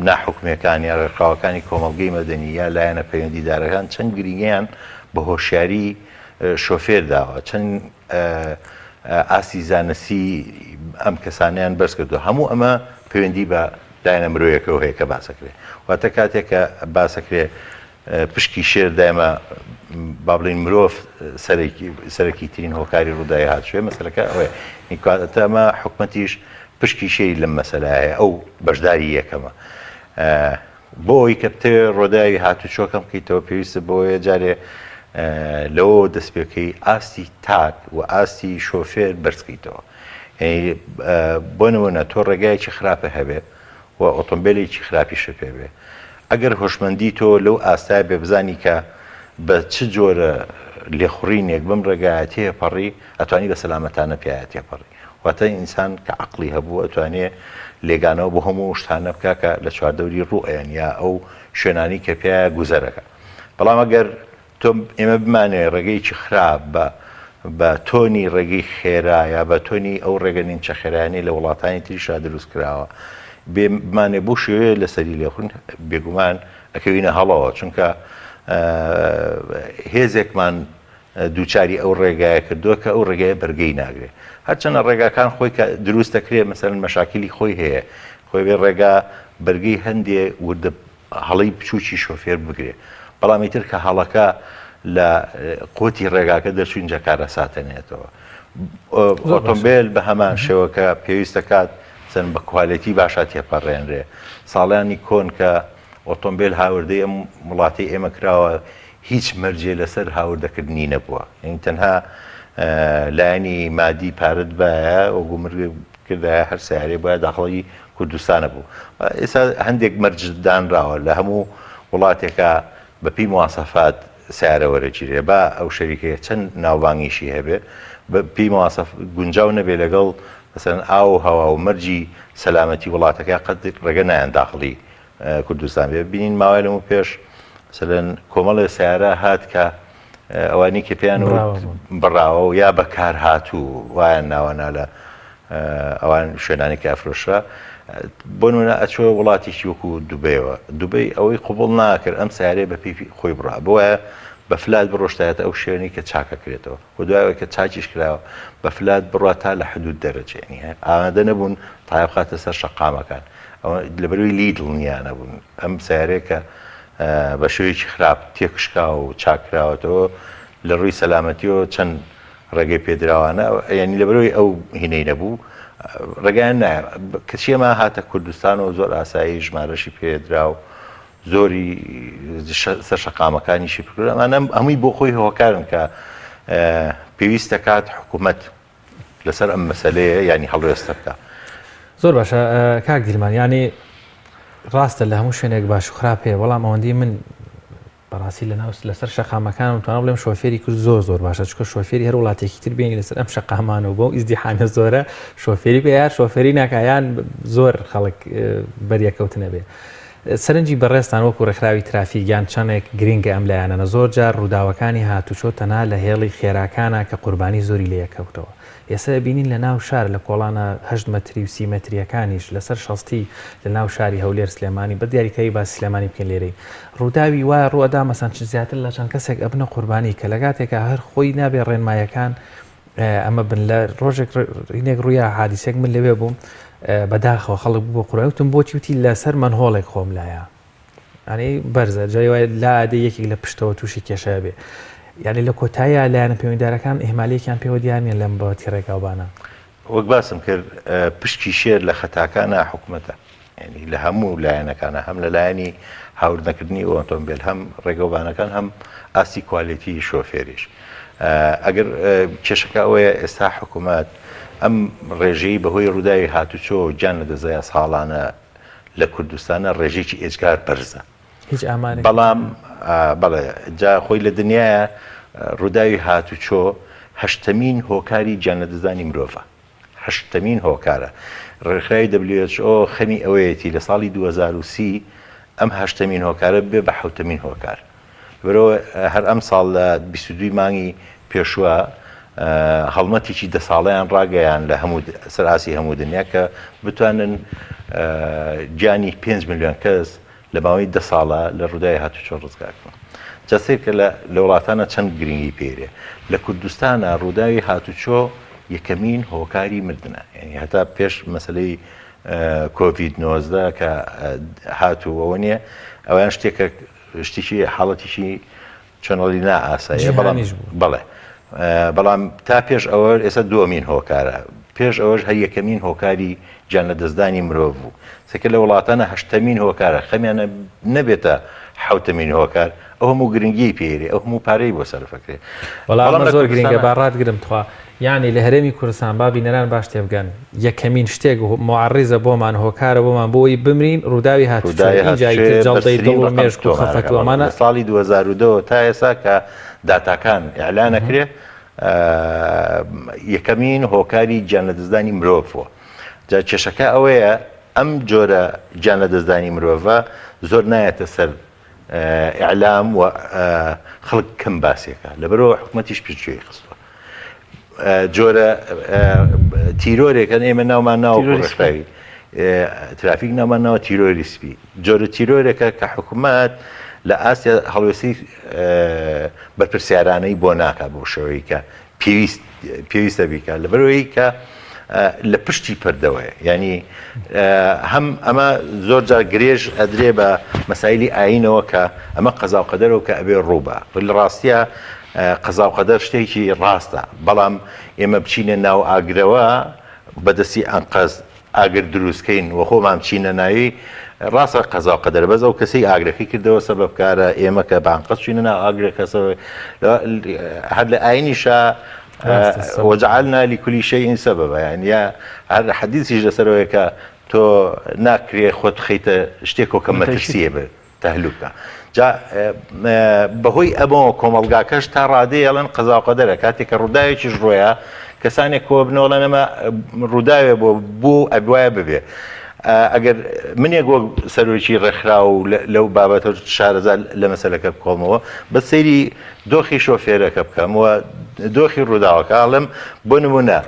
S14: ناحکومەکان یا ڕێکخراوەکانی کۆمەڵگەی مەدەنی یا لایەنە پەیوەندیدارەکان چەند گرنگیان بە هۆشیاری شۆفێر داوە چەند ئاسی زانستی ئەم کەسانیان بەرز کردو هەموو ئەمە پەیوەندی بە لایەنە مرۆیەکەەوە هەیە کە باسەکرێ واتە کاتێک کە باسەکرێ پشکی شێر دایمە با بڵین مرۆڤ سەرەکی ترین هۆکاری ڕووداوی هاتوچۆ مەسەلەکە ئەوەیە ئەمە حکومەتیش پشکی شێری لەم مەسەلایە ئەو بەشداری یەکەمە بۆ ئەوی کە بتەوێ ڕۆداوی هاتوچۆکەم بکەیتەوە پێویستە بۆیە جارێ لەوە دەست پێکەی ئاستی تاک و ئاستی شۆفێر بەرزکەیتەوە بۆ نمونە تۆ ڕێگایەکی خراپە هەبێ و ئۆتۆمبیلێکی خراپیشە پێ بێ ئەگەر هۆشمەندی تۆ لەو ئاستای بێ بزانی کە بە چ جۆرە لێخوڕینێک بم ڕێگایە تێپەڕی ئەتوانی بە سەلامەتانە پیاە تێپەڕی واتە ئینسان کە عەقڵی هەبوو ئەتوانێت لێگانەوە بۆ هەموو شتانە بکاکە لە چواردەوری ڕوئێن یا ئەو شوێنانی کە پیاە گوزەرەکە بەڵام ئەگەر تۆ ئێمە بمانێ ڕێگەیکی خراپ بە تۆنی ڕێگەی خێرا یا بە تۆنی ئەو ڕێگە نیمچە خێرانی لە وڵاتانی تریشا دروست کراوە بمانێ بۆ شوێ لەسەری لێخون بێگومان ئەکەوینە هەڵەوە چونکە هێزێکمان دووچاری ئەو ڕێگایە کردووە کە ئەو ڕێگایە بەرگەی ناگرێت هەرچەنە ڕێگاکان خۆی کە دروست دەکرێت مەسەرەن مەشاکلی خۆی هەیە خۆی بێ ڕێگا بەرگەی هەندێ وردە هەڵی بچووکی شۆفێر بگرێت بەڵامی تر کە هەڵەکە لە قوتی ڕێگاکە دەرچوین جەکارە ساتەنێتەوە ئۆتۆمبیل بە هەمان شێوەکە پێویستە کات چەند بە کوالەتی باشا تێپەڕێنرێ ساڵیانی کۆن کە ئۆتۆمبیل هاوردەی ئەم وڵاتی ئێمە کراوە هیچ مەرجێ لەسەر هاوردەکردنی نەبووە یعنی تەنها لایەنی مادی پارت بایە ئۆگومرگ کردایە هەر سیارێ باە داخڵی کوردستانە بوو ئێستا هەندێک مەرجدانراوە لە هەموو وڵاتێکە بەپی مواسەفات سیارە وەرەگیرێ با ئەو شەریکەیە چەند ناوبانگیشی هەبێ پێی مەواسەف گونجاو نەبێ لەگەڵ مثلەن ئاو هەوا و مەرجی سەلامەتی وڵاتەکە قەت ڕێگە نایەن داخڵی کوردستان بێ. بینین ماوەی لەمە پێش مثلەن کۆمەڵی سیارە هات کە ئەوانی کە پێیان بڕاوە و یا بەکار هاتوو وایان ناوەنا لە ئەوان شوێنانی کە ئەفرۆشرا بۆ نمونە ئەچۆ وڵاتێکی وەکو دوبەیەوە دوبەی ئەوەی قوبڵ ناکرد ئەم سیارەیە بە پێی خۆی بڕا بۆیە بە فلات بڕۆشتایەتە ئەو شوێنی کە چاکەکرێتەوە و دوایەوە کە چاکیش کراوە بە فلات بڕات تا لە حدود دەرەجێنی هەیە ئامادە نەبوون تایا بخاتە سەر شەقامەکان ئەوە لەبەروی لی دڵنیا نەبوون ئەم سیارەیە بە شوەیەکی خراپ تێکشکا و چاکراوەتەوە لە ڕووی سەلامەتیەوە چەند ڕێگەی پێدراوانە ینی لەبەرەوەی ئەو هینەی نەبوو ڕێگایان نایە کەچێمە هاتە کوردستانەوە زۆر ئاسایی ژمارەشی پێدرا و زۆری سەر شەقامەکانیشی پکرد ئەمانە هەمووی بۆ خۆی هۆکارن کە پێویستە کات حکوومەت لەسەر ئەم مەسەلەیە ینی هەڵوێستە بکە.
S2: زۆر باشە کاک دیلمان ینی ڕاستە لە هەموو شوێنێک باش و خراپ هەیە بەڵام ئەوەندی من بەڕاستی لەسەر شەقامەکانم توانم بڵێم شۆفێری کورد زۆر باشە چکە شۆفێری هەر وڵاتێکی تر بێنی لەسەر ئەم شەقامانەوە بۆ ئیزدیحامە زۆرە شۆفێری پێیان شۆفێری ناکایان زۆر خەڵک بەریەکەوتنە بێ. سەرنجی بەڕێستان وەکو ڕێکخراوی ترافیکیان چەندێک گرنگە ئەم لایەنە زۆر جار ڕووداوەکانی هاتوچۆ تەنها لە هێڵی خێراکانە کە قوربانی زۆری لەیەکەوتەوە. ئێستا بینین لە ناو شار لە کۆڵانە 8 مەتری و 30 مەتریەکانیش لەسەر شەستی لە ناو شاری هەولێر سلێمانی بە دیاریکەی باسی سلێمانی بکەین لێرەی ڕووداوی وایە ڕوەدا مەسان چ زیاتر لە چەند کەسێک ئەبنە قوربانی کە لەگاتێکە هەر خۆی نابێ ڕێنمایەکان ئەمە بن لە ڕۆژێک ڕینێک ڕوویە حادیسێک من لەوێ بووم بەداخەوە خەڵک بۆ قوڕایوتم بۆچی وتی لەسەر منهۆڵێک خۆم لایە ئەنی بەرزە جای وایە لا ئادە یەکێک لە پشتەوە تووشی کێشە بێ یعنی لە کۆتاییە لایەنە پەیوەندیدارەکان ئێمالیەکیان پێوە دیارنیە لەم بەتی ڕێگاوبانە
S14: وەک باسم کرد پشتی شێر لە خەتاکانە حکوومەتە ینی لە هەموو لایەنەکانە هەم لە لایەنی هاوردنەکردنی ئۆتۆمبیل هەم ڕێگەوبانەکان هەم ئاستی کوالیتی شۆفێریش ئەگەر کێشەکە ئەوەیە ئێستا حکوومەت ئەم ڕێژەی بەهۆی ڕووداوی هاتوچۆ گیان لە دەزای ساڵانە لە کوردستانە ڕێژێکی ئێجگار بەرزە
S2: هیچ ئامانێک
S14: بەڵام بەڵێ جا خۆی لە دنیاە ڕووداوی هاتوچۆ هەشتمین هۆکاری گیان لە دەزانی مرۆڤە هەشتمین هۆکارە ڕێکخراوی WHO خەمی ئەوەیەتی لە ساڵی 2030 ئەم هەشتمین هۆکارە بێ بە حوتمین هۆکار بەرەوە هەر ئەم ساڵ لە 22 مانگی پێشوە هەڵمەتێکی 10 ساڵیان ڕاگەیان لە هەموو سەراسی هەموو دنیا کە بتوانن گیانی 5 ملیۆن کەس لە ماوەی 10 ساڵە لە ڕووداوی هاتوچۆ ڕزگارکەن. جەسێک کە لە وڵاتانە چەند گرنگی پێرێ لە کوردستانە ڕووداوی هاتوچۆ یەکەمین هۆکاری مردنە یعنی هەتا پێش مەسلەی کۆڤید-19 کە هاتووەوە نییە ئەویان شتێکە شتێکی حاڵەتیشی چۆنەڵی نائاساییە بەڵێ بەڵام تا پێش ئەوە ئێستا دووەمین هۆکارە پێش ئەوەش هەر یەکەمین هۆکاری گیان لە دەستدانی مرۆڤ بوو سەکە لە وڵاتانە هەشتمین هۆکارە خەمیانە نەبێتە حوتمین هۆکار ئەو هەموو گرنگی پێێری ئەو هەموو پارەی بۆ سەرفەکرێ
S2: بەڵام زۆر گرنگە باڕاتگرم تخوا یعنی لە هەرێمی کوردستان بابی نەران باش تێبگەن یەکەمین شتێک معڕیزە بۆمان هۆکارە بۆمان بۆی بمرین ڕووداوی هاتوچۆ جەڵدەی دڵ و مێشک و خەفەتوەمانە
S14: ساڵی 2002 تا ئێستا کە داتاکان ئیعلانەکرێ یەکەمین هۆکاری گیان لە دەستدانی مرۆڤەوە جا کێشەکە ئەوەیە ئەم جۆرە گیان لە دەستدانی مرۆڤە زۆر نایەتە سەر ئیعلام و خەڵک کەم باسیەکە لەبەرەوە حکوومەتیش پشتگوێی خستووە جۆرە تیرۆرێکەن ئێمە ناومان ناوە ڕێکخراوی ترافیک ناومان ناوە تیرۆری سپی جۆرە تیرۆرێکە کە حکوومەت لە ئاسیا هەڵوێستی بەرپرسیارانەی بۆ ناکە بۆ شەوەی کە پێویستە بیکە لەبەرەوەی کە لە پشتی پردەوەی ینی هەم ئەمە زۆر جار گرێژ ئەدرێ بە مەسایلی ئاینەوە کە ئەمە قەزا و قەدەرەوە کە ئەبێ ڕووبە لە ڕاستیە قەزا و قەدەر شتێکی ڕاستە بەڵام ئێمە بچینە ناو ئاگرەوە بەدەستی ئەنقەز ئاگر دروستکەین و خۆمان بچینە ناوی ڕاستە قەزا و قەدەر بەز ئەو کەسەی ئاگرەکەی کردەوە سەبەبکارە ئێمە کە بانقەز چینە ناو ئاگرە کەسەوە هەر لە ئاینیشە وجعلنا لكل شيء سببا يعني هذا حديث لەسەرەوەی کە تۆ ناکرێ خۆت خەیتە شتێک و کە مەترسیە بێ تهلوکە جا بەهۆی ئەمەوە کۆمەڵگاکەش تا ڕادەیەڵەن قەزاوقەدەرە کاتێک کە ڕووداوێکیش ڕۆیە کەسانێک کۆ بنەوەڵەن ئەمە ڕووداوێ بۆ ئەبوایە ببێ ئەگەر منێک وەک سەرۆکی ڕێکخرا و لەو بابەتە شارەزا لە مەسەلەکە بکۆمەوە بە سەیری دۆخی شۆفێرەکە بکەمەوە دۆخی ڕووداوەکە ئاڵم بۆ نمونە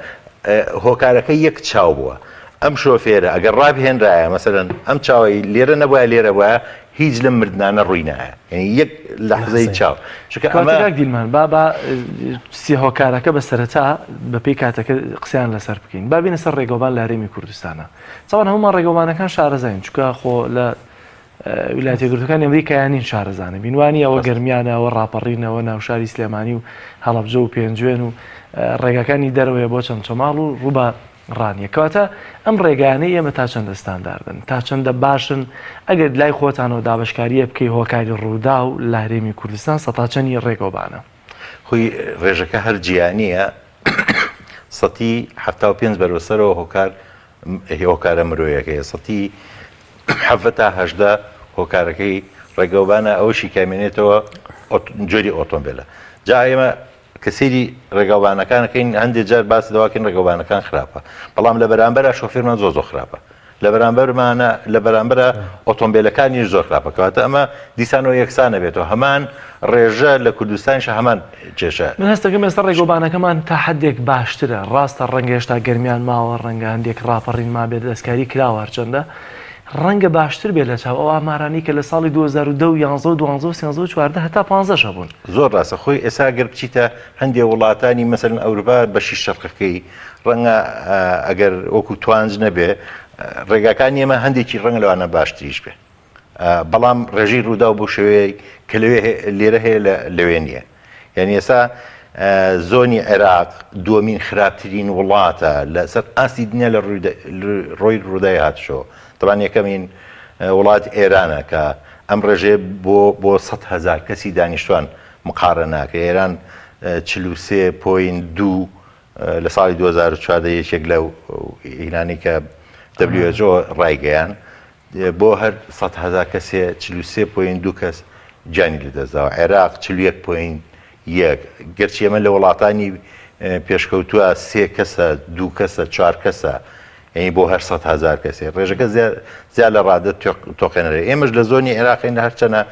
S14: هۆکارەکە یەک چاو بووە ئەم شۆفێرە ئەگەر ڕابهێنرایە مەسەرەن ئەم چاوی لێرە نەبووە لێرە بووە هیچ لەم مردانە ڕووی نایە یعنی یەک لەحزەی چاو
S1: دیلمان با سی هۆکارەکە بە سەرەتا بەپێی کاتەکە قسەیان لەسەر بکەین با بینە سەر ڕێگەوبان لە هەرێمی کوردستانە چاوان هەمومان ڕێگەوبانەکان شارەزاین چونکە خۆ لە ویلایەتە یەکگرتووەکانی ئەمریکایانین شارەزانە بینوانی ئەوە گەرمیانەوە ڕاپەڕینەوە ناوشاری سلێمانی و هەڵەبجە و پێنجوێن و ڕێگەکانی دەرەوەیە بۆ چەند چۆماڵ و ڕووبە ڕانیە کەواتە ئەم ڕێگانەی ئێمە تا چەندە ستانداردن تا چەندە باشن ئەگەر لای خۆتانەوە دابشکاریە بکەی هۆکاری ڕوودا و لە هەرێمی کوردستان سەتاچەندی ڕێگەوبانە
S14: خۆی ڕێژەکە هەر جیانیە 75 بەرەوسەرەوە هۆکارە مرۆیەکەی 70 هۆکارەکەی ڕێگەوبانە ئەوشی کامێنێتەوە جۆری ئۆتۆمبیلە جا ئێمە کە سەیری ڕێگەوبانەکانەکەین هەندێک جار باس دەواکەین ڕێگەوبانەکان خراپە بەڵام لە بەرامبەرە شۆفێرمان زۆر خراپە لە بەرامبەرمانە لە بەرامبەرە ئۆتۆمبیلەکانی زۆر خراپە کەواتە ئەمە دیسانەوە یەکسانە بێتەوە هەمان ڕێژە لە کوردستانیش هەمان کێشە
S1: من هەستەکەم ئێستا ڕێگەوبانەکەمان تا حدێک باشترە ڕاستە ڕەنگە هێشتا گەرمیان ماوە ڕەنگە هەندێک ڕاپەڕین ما بێت دەستکاری کراوە چەندە ڕەنگە باشتر بێت لە چاو ئەو ئامارانی کە لە ساڵی 2010 11 12 13 14 هەتا 15 بوون
S14: زۆر ڕاستە خۆی ئێستا گەر بچیتە هەندێک وڵاتانی مەسەلەن ئەوروپا بەشی شەرقەکەی ڕەنگە ئەگەر وەکو توانج نەبێ ڕێگاکان ئێمە هەندێکی ڕەنگە لەوانە باشتریش بێ بەڵام ڕێژەی ڕوودا و بۆ شێوەیە کە لێرە هەیە لەوێ نییە یعنی ئێستا زۆنی عێراق دووەمین خراپترین وڵاتە لەسەر ئاسی دنیا لە ڕۆی ڕوودای هاتشەوە طبعاً یەکەمین وڵات ئێرانە کە ئەم ڕێژێ بۆ 100,000 کەسی دانیشتوان مقارە ناکە ئێران 43.2 لە ساڵی 2014 یەکێک لەو ئیرانی کە WHO ڕایگەیان بۆ هەر 100,000 کەسێ 43.2 کەس جانی لەدەستداوە عێراق 41.1 گەرچی ئێمە لە وڵاتانی پێشکەوتووە 3 کەسە 2 کەسە 4 کەسە یعنی بۆ هەر 100,000 کەسێ ڕێژەکە زیاد لە ڕادە تۆقێنەرێ ئێمەش لە زۆنی عێراقین هەرچەنە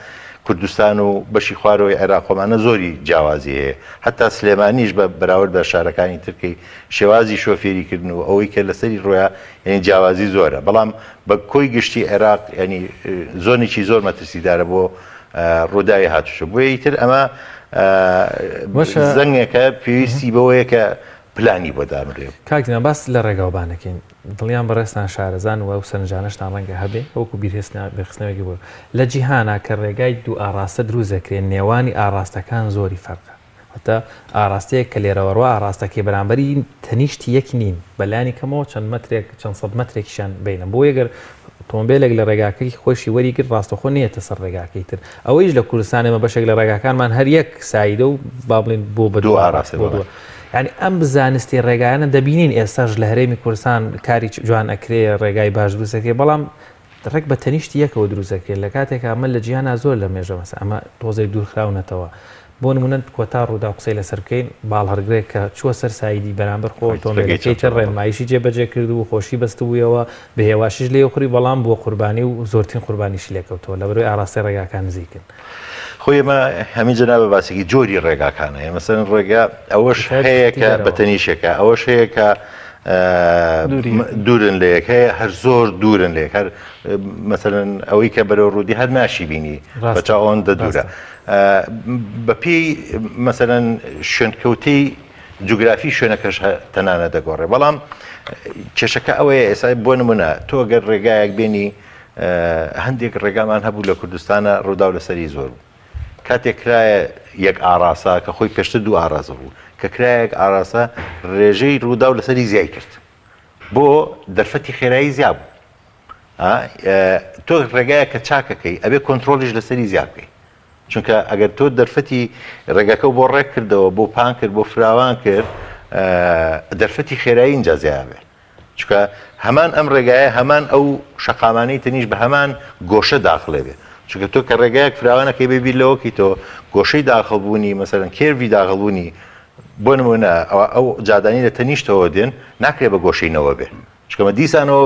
S14: کوردستان و بەشی خوارەوەی عێراقۆمانە زۆری جیاوازی هەیە هەتا سلێمانیش بە بەراورد بە شارەکانی ترکی شێوازی شۆفێریکردن و ئەوەی کە لەسەری ڕۆیە یعنی جیاوازی زۆرە بەڵام بە کۆی گشتی عێراق ینی زۆنێکی زۆر مەترسیدارە بۆ ڕووداوی هاتوشە بۆیە تر ئەمە زەنگێکە پێویستی بەوەیە کە پلانی بۆ دامرێ
S2: کاکتیان باس لە ڕێگاوبانەکەین دڵیان بەڕێستان شارەزان و ئەو سەرنجانشتان ڕەنگە هەبێ وەکو بیرخستنەوەکی بۆ لە جیهانە کە ڕێگای دوو ئاراستە دروزەکرێن نێوانی ئاراستەکان زۆری فەرقە هەتا ئاراستەیە کە لێرەوەڕوە ئاراستەکەی بەرامبەری تەنیشتی یەک نین بەلانی کەمەوە چەند سەد مەترێکیشان بینە بۆ ئەگەر ئۆتۆمبیلێک لە ڕێگاکەی خۆشی وەریگرت ڕاستەخۆ نیەتە سەر ڕێگاکەی تر ئەوەیش لە کوردستانێمە بەشێک لە ڕێگاکانمان هەر یەک سایدە و با بڵێن بۆ بە دوو ئاراست بۆ ینی ئەم بزانستی ڕێگایانە دەبینین ئێستاش لە هەرێمی کوردستان کاری جوان ئەکرێ ڕێگای باش دروستەکەی بەڵام ڕێک بە تەنیشتی یەکەوە دروستەکرێت لە کاتێک ئەمە لە جیهانە زۆر لە مێژە مەسە ئەمە تۆزێک دوورخراونەتەوە بۆ نمونە کۆتا ڕوودا قسەی لەسەر بکەین باڵ هەرگرێک کە چوە سەر سایدی بەرامبەر خۆ ئۆتۆمبیلەکەی تر ڕێنمایشی جێبەجێ کرد و خۆشی بەستبوویەوە بە هێواشیش لێ خوری بەڵام بۆ قوربانی و زۆرترین قوربانیشی لێکەوتەوە لە بەروی ئاراستی ڕێگاکان نزیکن
S14: خۆی ئێمە هەمین جەنابە باسێکی جۆری ڕێگاکانە مەسەلەن ڕێگا ئەوەش هەیە کە بەتەنیشێکە ئەوەش هەیە کە دوورن لەیەک هەیە هەر زۆر دوورن لێک هەر مەسەلەن ئەوەی کە بەرەو ڕوودی هەر ناشی بینی بە چاوەن دەدوورە بەپێی مەسەلەن شوێنکەوتەی جوگرافی شوێنەکەش تەنانە دەگۆڕێ بەڵام کێشەکە ئەوەیە ئێستا بۆ نمونە تۆ گەر ڕێگایەک بینی هەندێک ڕێگامان هەبوو لە کوردستانە ڕوودا و لەسەری زۆر بوو کاتێک کرایە یەک ئاراسا کە خۆی پێشتر دوو ئارازە بوو کە کرایەک ئاراسا ڕێژەی ڕوودا و لەسەری زیای کرد بۆ دەرفەتی خێرایی زیاب بوو تۆ ڕێگایە کە چاکەکەی ئەبێ کۆنتترۆلیش لەسەری زیاب بکەی چونکە ئەگەر تۆ دەرفەتی ڕێگەکە بۆ ڕێک کردەوە بۆ پان کرد بۆ فراوان کرد دەرفەتی خێرایی اینجا زیابێ چونکە هەمان ئەم ڕێگایە هەمان ئەو شەقامانەی تەنیش بە هەمان گۆشە داخڵێ بێ چونکە تۆ کە ڕێگایەک فراوانەکەی ببی لەوەکی تۆ گۆشەی داخەڵبوونی مەسەرەن کێوی داخەڵبوونی بۆ نمونە ئەو جادانی لە تەنیشتەوە دێن ناکرێت بە گۆشەینەوە بێ چکەمە دیسانەوە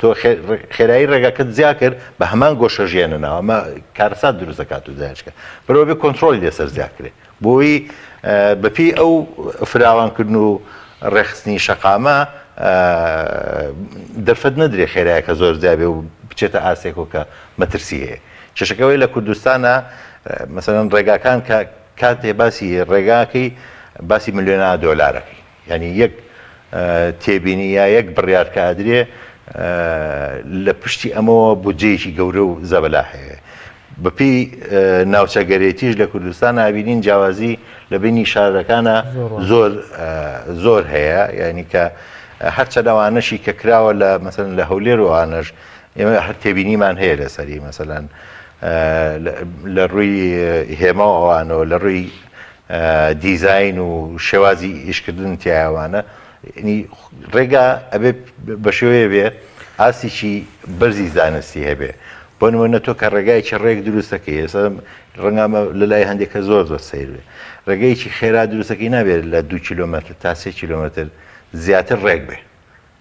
S14: تۆ خێرایی ڕێگاکەت زیا کرد بە هەمان گۆشە ژێننەوە ئەمە کارەسات دروست دەکات و زیاچکە بەرەوە بێ کۆنتترۆلی لێسەر زیاکرێ بۆی بەپی ئەو فراوانکردن و ڕێخستنی شەقامە دەرفەت نەدرێ خێرایەکە زۆر زیابێ و بچێتە ئاسێک و کە مەترسی هەیە کێشەکەوەی لە کوردستانە مەسەرەن ڕێگاکان کاتێ باسی ڕێگاکەی باسی ملیۆنە دۆلارەکەی ینی یەک تێبینی یا یەک بڕیار کادرێ لە پشتی ئەمەوە بودجەیەکی گەورە و زەبەلا هەیە بەپی ناوچەگەرێتیش لە کوردستان نبینین جیاوازی لە بینی شارەکانە زۆر هەیە یعنی کە هەرچە داوانەشی کە کراوە لە مەسەرەن لە هەولێر و ئانەش ئێمە هەر تێبینیمان هەیە لەسەری مەسەرەن لە ڕووی هێما ئەوانەوە لە ڕووی دیزین و شێوازی ئیشکردن تیاوانە ڕێگا ئەبێ بە شێوەیە بێ ئاسیی بەرزی زانستی هەبێ بۆ نمونە تۆ کە ڕێگایکی ڕێک دروستەکەی ئێستا ڕەنگامە لە لای هەندێکە زۆر سیر بێ ڕێگەیەکی خێرا دروستەکەی نابێت لە 2 کیلۆمتر تا 3 کیلۆمتر زیاتر ڕێک بێ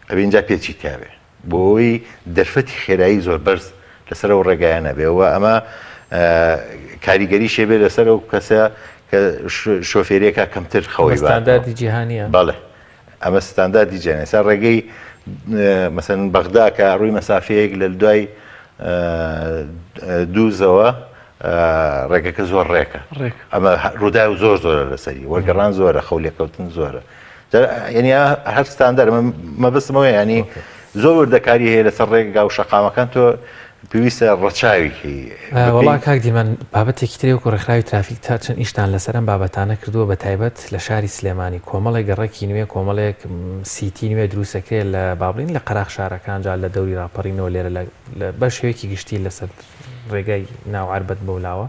S14: ئەبێ اینجا پێچی تیاوێ بۆی دەرفەتی خێرایی زۆر بەرز لەسەر ئەو ڕێگایانە بێەوە ئەمە کاریگەری شێبێ لەسەر ئەو کەسە کە شۆفێریەکە کەمتر خەوی
S2: ستانداردی جیهانیە
S14: بەڵێ ئەمە ستانداردی جیهانی ئێستا ڕێگەی مەسەن بەغدا کە ڕووی مەسافەیەک لە دوای دووزەوە ڕێگەکە زۆر ڕێکە ئەمە ڕووداو زۆر زۆرە لەسەری وەرگەڕان زۆرە خەولێککەوتن زۆرە ینی هەر ستاندەر مەبستمەوە ینی زۆر وردەکاری هەیە لەسەر ڕێگا و شەقامەکان تۆ پێویستە ڕەچاویکی
S2: وڵا کاک دیمان بابەتێکی ترێ وکو ڕێکخراوی ترافیک تا چەند ئیشتان لەسەرم بابەتانە کردووە بە تایبەت لە شاری سلێمانی کۆمەڵێک گەڕێکی نوێ کۆمەڵێک سیتی نوێ دروستەکرێت لە بابلین لە قەراغ شارەکان جا لە دەوری ڕاپەڕینەوە لێرە بە شێوەیەکی گشتی لەسەر ڕێگای ناوعربەت بەولاوە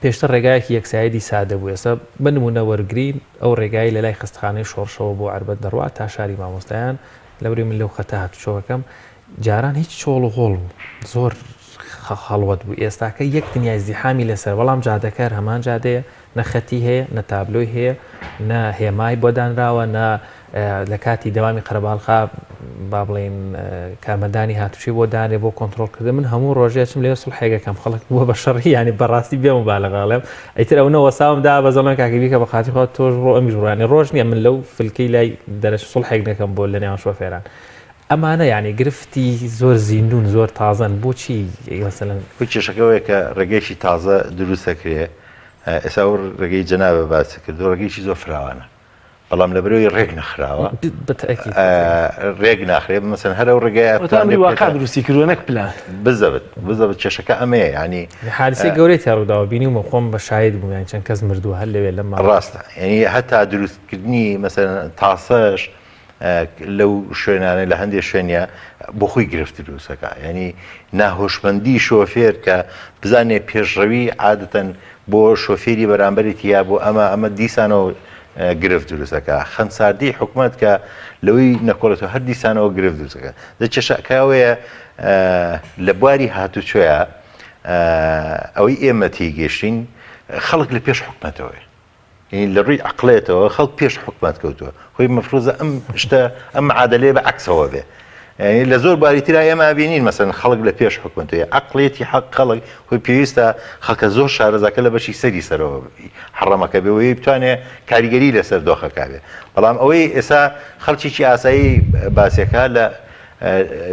S2: پێشتر ڕێگایەکی یەکسایدی سادە بوو ئێستا بنمونە وەرگین ئەو ڕێگای لە لای خستخانەی شۆڕشەوە بۆ عربەت دەڕوات تا شاری مامۆستایان لەوری من لەو خەتە هاتوچۆەکەم جاران هیچ چۆڵ و غۆڵ زۆر خەڵوەت بوو ئێستاکە یەک دنیای زیحامی لەسەر بەڵام جادەکار هەمان جادەیە نەخەتی هەیە نە تابلۆی هەیە نە هێمای بۆ دانراوە نە لە کاتی دەوامی قەرەباڵخا با بڵێن کارمەندانی هاتوچی بۆ دانێ بۆ کۆنتترۆلکردن من هەموو ڕۆژێچم لێ سڵحێگەکەم خەڵک بووە بە شەڕی ینی بەڕاستی بێ مبالغاڵێم ئەیتر ئەوە وەساومدا بەزەڵەن کاکەبی کە بە خاتی خۆ تۆش ڕۆ ئەمیش ڕوانی ڕۆژ نییە من لەو فلکەی لای دەرەش سڵحێک دەکەم بۆ لە نێوان شۆفێران ئەمانە یعنی گرفتی زۆر زیندون زۆر تازەن بۆچی مثلەن
S14: کێشەکەوەیە کە ڕێگەیشی تازە دروستەکرێ ئێستا ڕێگەی جەنابە باسی کرد ڕێگەیشی زۆر فراوانە بەڵام لەبەرەوەی ڕێک نەخراوە ڕێک ناخرێت مەسەن هەر ئەو ڕێگای
S1: واقع دروستی کردووە نەک پلان
S14: بزەبت کێشەکە ئەمەیە ینی
S2: حادثەی گەورەی تێڕووداوە بینی و خۆم بە شاید بووم یان چەند کەس مردووە هەر لەوێ لەم
S14: ڕاستە ینی هەتا دروستکردنی مەسەن تاسەش لەو شوێنانە لە هەندێک شوێنە بۆ خۆی گرفت دروستەکە ینی ناهۆشمەندی شۆفێر کە بزانێ پێشڕەوی عادەتەن بۆ شۆفێری بەرامبەرێتی یا بۆ ئەمە دیسانەوە گرفت دروستەکە خەمساردی حکوومەت کە لەوەی نەکۆڵێتەوە هەر دیسانەوە گرفت دروستەکە کێشەکەوەیە لە بواری هاتوچۆیە ئەوەی ئێمە تێگەشتین خەڵک لە پێش حکوومەتەوەی لە ڕووی عقلێتەوە خەڵک پێش حکوومەت کەوتووە خۆی مەفروزە ئەم شتە ئەم عادلێ بە عکسەوە بێ لە زۆر باریترا ئێمە بینین مەسەن خەڵک لە پێش حکوومەتەوەی عقلێتی حەق خەڵک خۆی پێویستە خەڵکە زۆر شارەزاکە لە بەشی سەری سەرەوە حڕەمەکە بێەوەی بتوانێت کاریگەری لەسەر دۆخەکە بێ بەڵام ئەوەی ئێستا خەڵکیی ئاسایی باسیەکە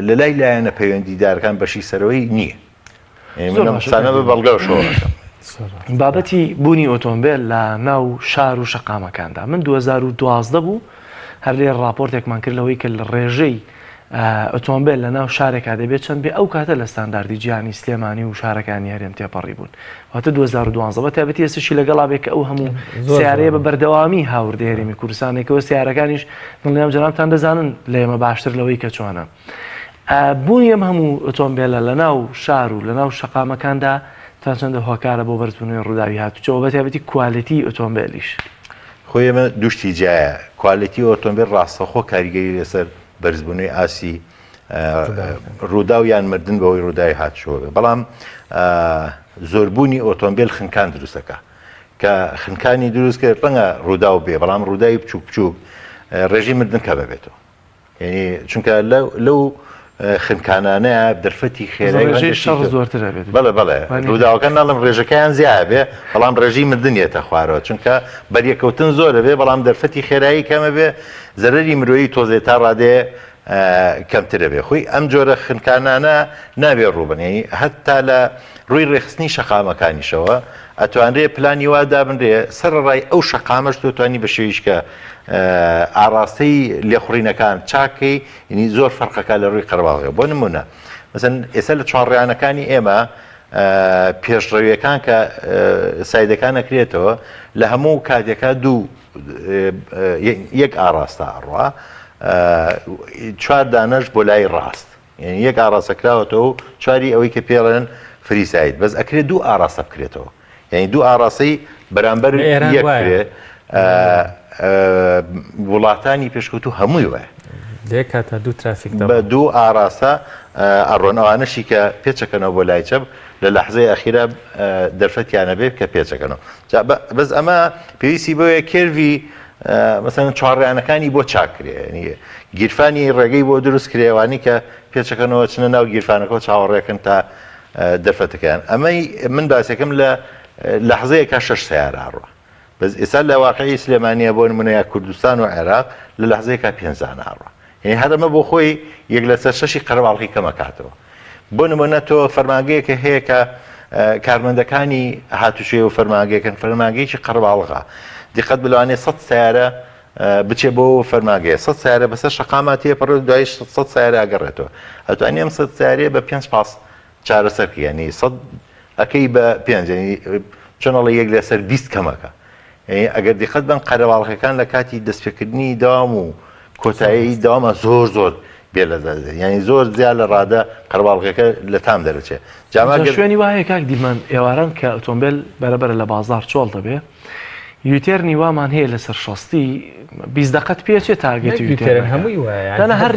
S14: لە لای لایەنە پەیوەندیدارەکان بەشی سەرەوەی نییە سانە بە بەڵگە و شۆڕەکە
S1: بابەتی بوونی ئۆتۆمبیل لە ناو شار و شەقامەکاندا من 2012 بوو هەر لێ ڕاپۆرتێکمان کرد لەوەی کە لە ڕێژەی ئۆتۆمبیل لە ناو شارێکا دەبێت چەند بێ ئەو کاتە لە ستانداردی جیهانی سلێمانی و شارەکانی هەرێم تێپەڕی بوون واتە 2012 بە تایبەتی ئێستاشی لەگەڵا بێت کە ئەو هەموو سیارەیە بە بەردەوامی هاوردە هێرێمی کوردستانێکەوە سیارەکانیش دڵنیام جەنابتان دەزانن لە ئێمە باشتر لەوەی کە چۆنە بوونی ئەم هەموو ئۆتۆمبیلە لە ناو شار و لە ناو شەقامەکاندا تا چەندە هۆکارە بۆ بەرزبوونەوەی ڕووداوی هاتوچەوە بە تایبەتی کوالیتی ئۆتۆمبیلیش
S14: خۆی ئێمە دوشتی جایە کوالیتی ئۆتۆمبیل ڕاستەخۆ کاریگەری لەسەر بەرزبوونەوەی ئاسی ڕوودا و یان مردن بەوەی ڕووداوی هاتشۆ بەڵام زۆربوونی ئۆتۆمبیل خنکان دروستەکە کە خنکانی دروست کرد ڕەنگە ڕوودا و بێ بەڵام ڕووداوی بچووک بچووک ڕێژی مردن کە ببێتەوە یعنی چونکە لەو خنکانانەیە دەرفەتی خێرای
S1: شەڕ زۆرتر بێت
S14: بەڵێ ڕووداوەکە ناڵم ڕێژەکەیان زیاد بێ بەڵام ڕێژی مردنیێتە خوارەوە چونکە بەریەکەوتن زۆرە بێ بەڵام دەرفەتی خێرایی کەمە بێ زەرەری مرۆیی تۆزێ تا ڕادێ کەمترە بێ خۆی ئەم جۆرە خنکانانە نابێ ڕووبنی هەتا لە ڕووی ڕێخستنی شەقامەکانیشەوە ئەتوانرێ پلانی وا دابنرێ سەرڕای ئەو شەقامەش دەتوانی بە شێویش کە ئاراستەی لێخوڕینەکان چاکەی ینی زۆر فەرقەکە لە ڕووی قەرەباڵغێ بۆ نمونە مەسەن ئێستا لە چوارڕێیانەکانی ئێمە پێشڕەویەکان کە سایدەکان ئەکرێتەوە لە هەموو کاتێکە یەک ئاراستە ئەڕوا چوار دانەش بۆ لای ڕاست یعنی یەک ئاراستەکراوەتەوە و چواری ئەوەی کە پێڵێن فریسایت بەس ئەکرێت دوو ئاراستە بکرێتەوە یعنی دوو ئاراستەی بەرامبەر یەکرێت وڵاتانی پێشکەوتو هەمووی وایە
S2: کاتە دوو ترافیک
S14: بە دوو ئاراستە ئەڕۆنەوانشی کە پێچەکەنەوە بۆ لای چەپ لە لەحزەی ئەخیرە دەرفەتیانە بێ کە پێچەکەنەوە بەس ئەمە پێویستی بۆیە کێروی مەسەن چوارڕیانەکانی بۆ چاکرێ گیرفانی ڕێگەی بۆ دروست کرێوانی کە پێچەکەنەوە چنە ناو گیرفانەکە چاوەڕێکن تا دەرفەتەکەیان ئەمەی من باسێکم لە لەحزەیەکە 6 سیارە ئەڕوا بەس ئێستا لە واقعی سلێمانیە بۆ نمونەیە کوردستان و عێراق لە لەحزەیەکە 5 ئەڕوا یعنی هەرەمە بۆ خۆی یەک لەسەر 6 قەرەباڵغی کەمەکاتەوە بۆ نمونە تۆ فەرمانگەیەکە هەیە کە کارمەندەکانی هاتوشێ و فەرمانگەیەکەن فەرمانگەیەکی قەرەباڵغا دیقەت بلوانێ 100 سیارە بچێ بۆ فەرمانگەیە 100 سیارە بەسەر شەقاماتی پڕ دوای 100 سیارە ئەگەڕێتەوە ئەتوانێ ئەم 100 سیارەیە بە 5 پاس چارەسەرکە ینی 100 ئەەکەی بە 5 چۆنەڵە یەک لەسەر 20 کەمەکە ئەگەر دیقەت بن قەرەباڵغەکان لە کاتی دەستپێکردنی داوام و کۆتایی داوامە زۆر بێ لە ینی زۆر زیاد لە ڕادە قەرەباڵغەکە لە تام دەرەچێت
S1: شوێنی وایە کاک دیلمان ئێواران کە ئۆتۆمبیل بەرەبەر لە بازار چۆڵ دەبێ یوتێرنی وامان هەیە لەسەر شەستی 20 دقت پێچێت تاگەتی یوتێرن
S2: هەمووی وایە
S1: هەر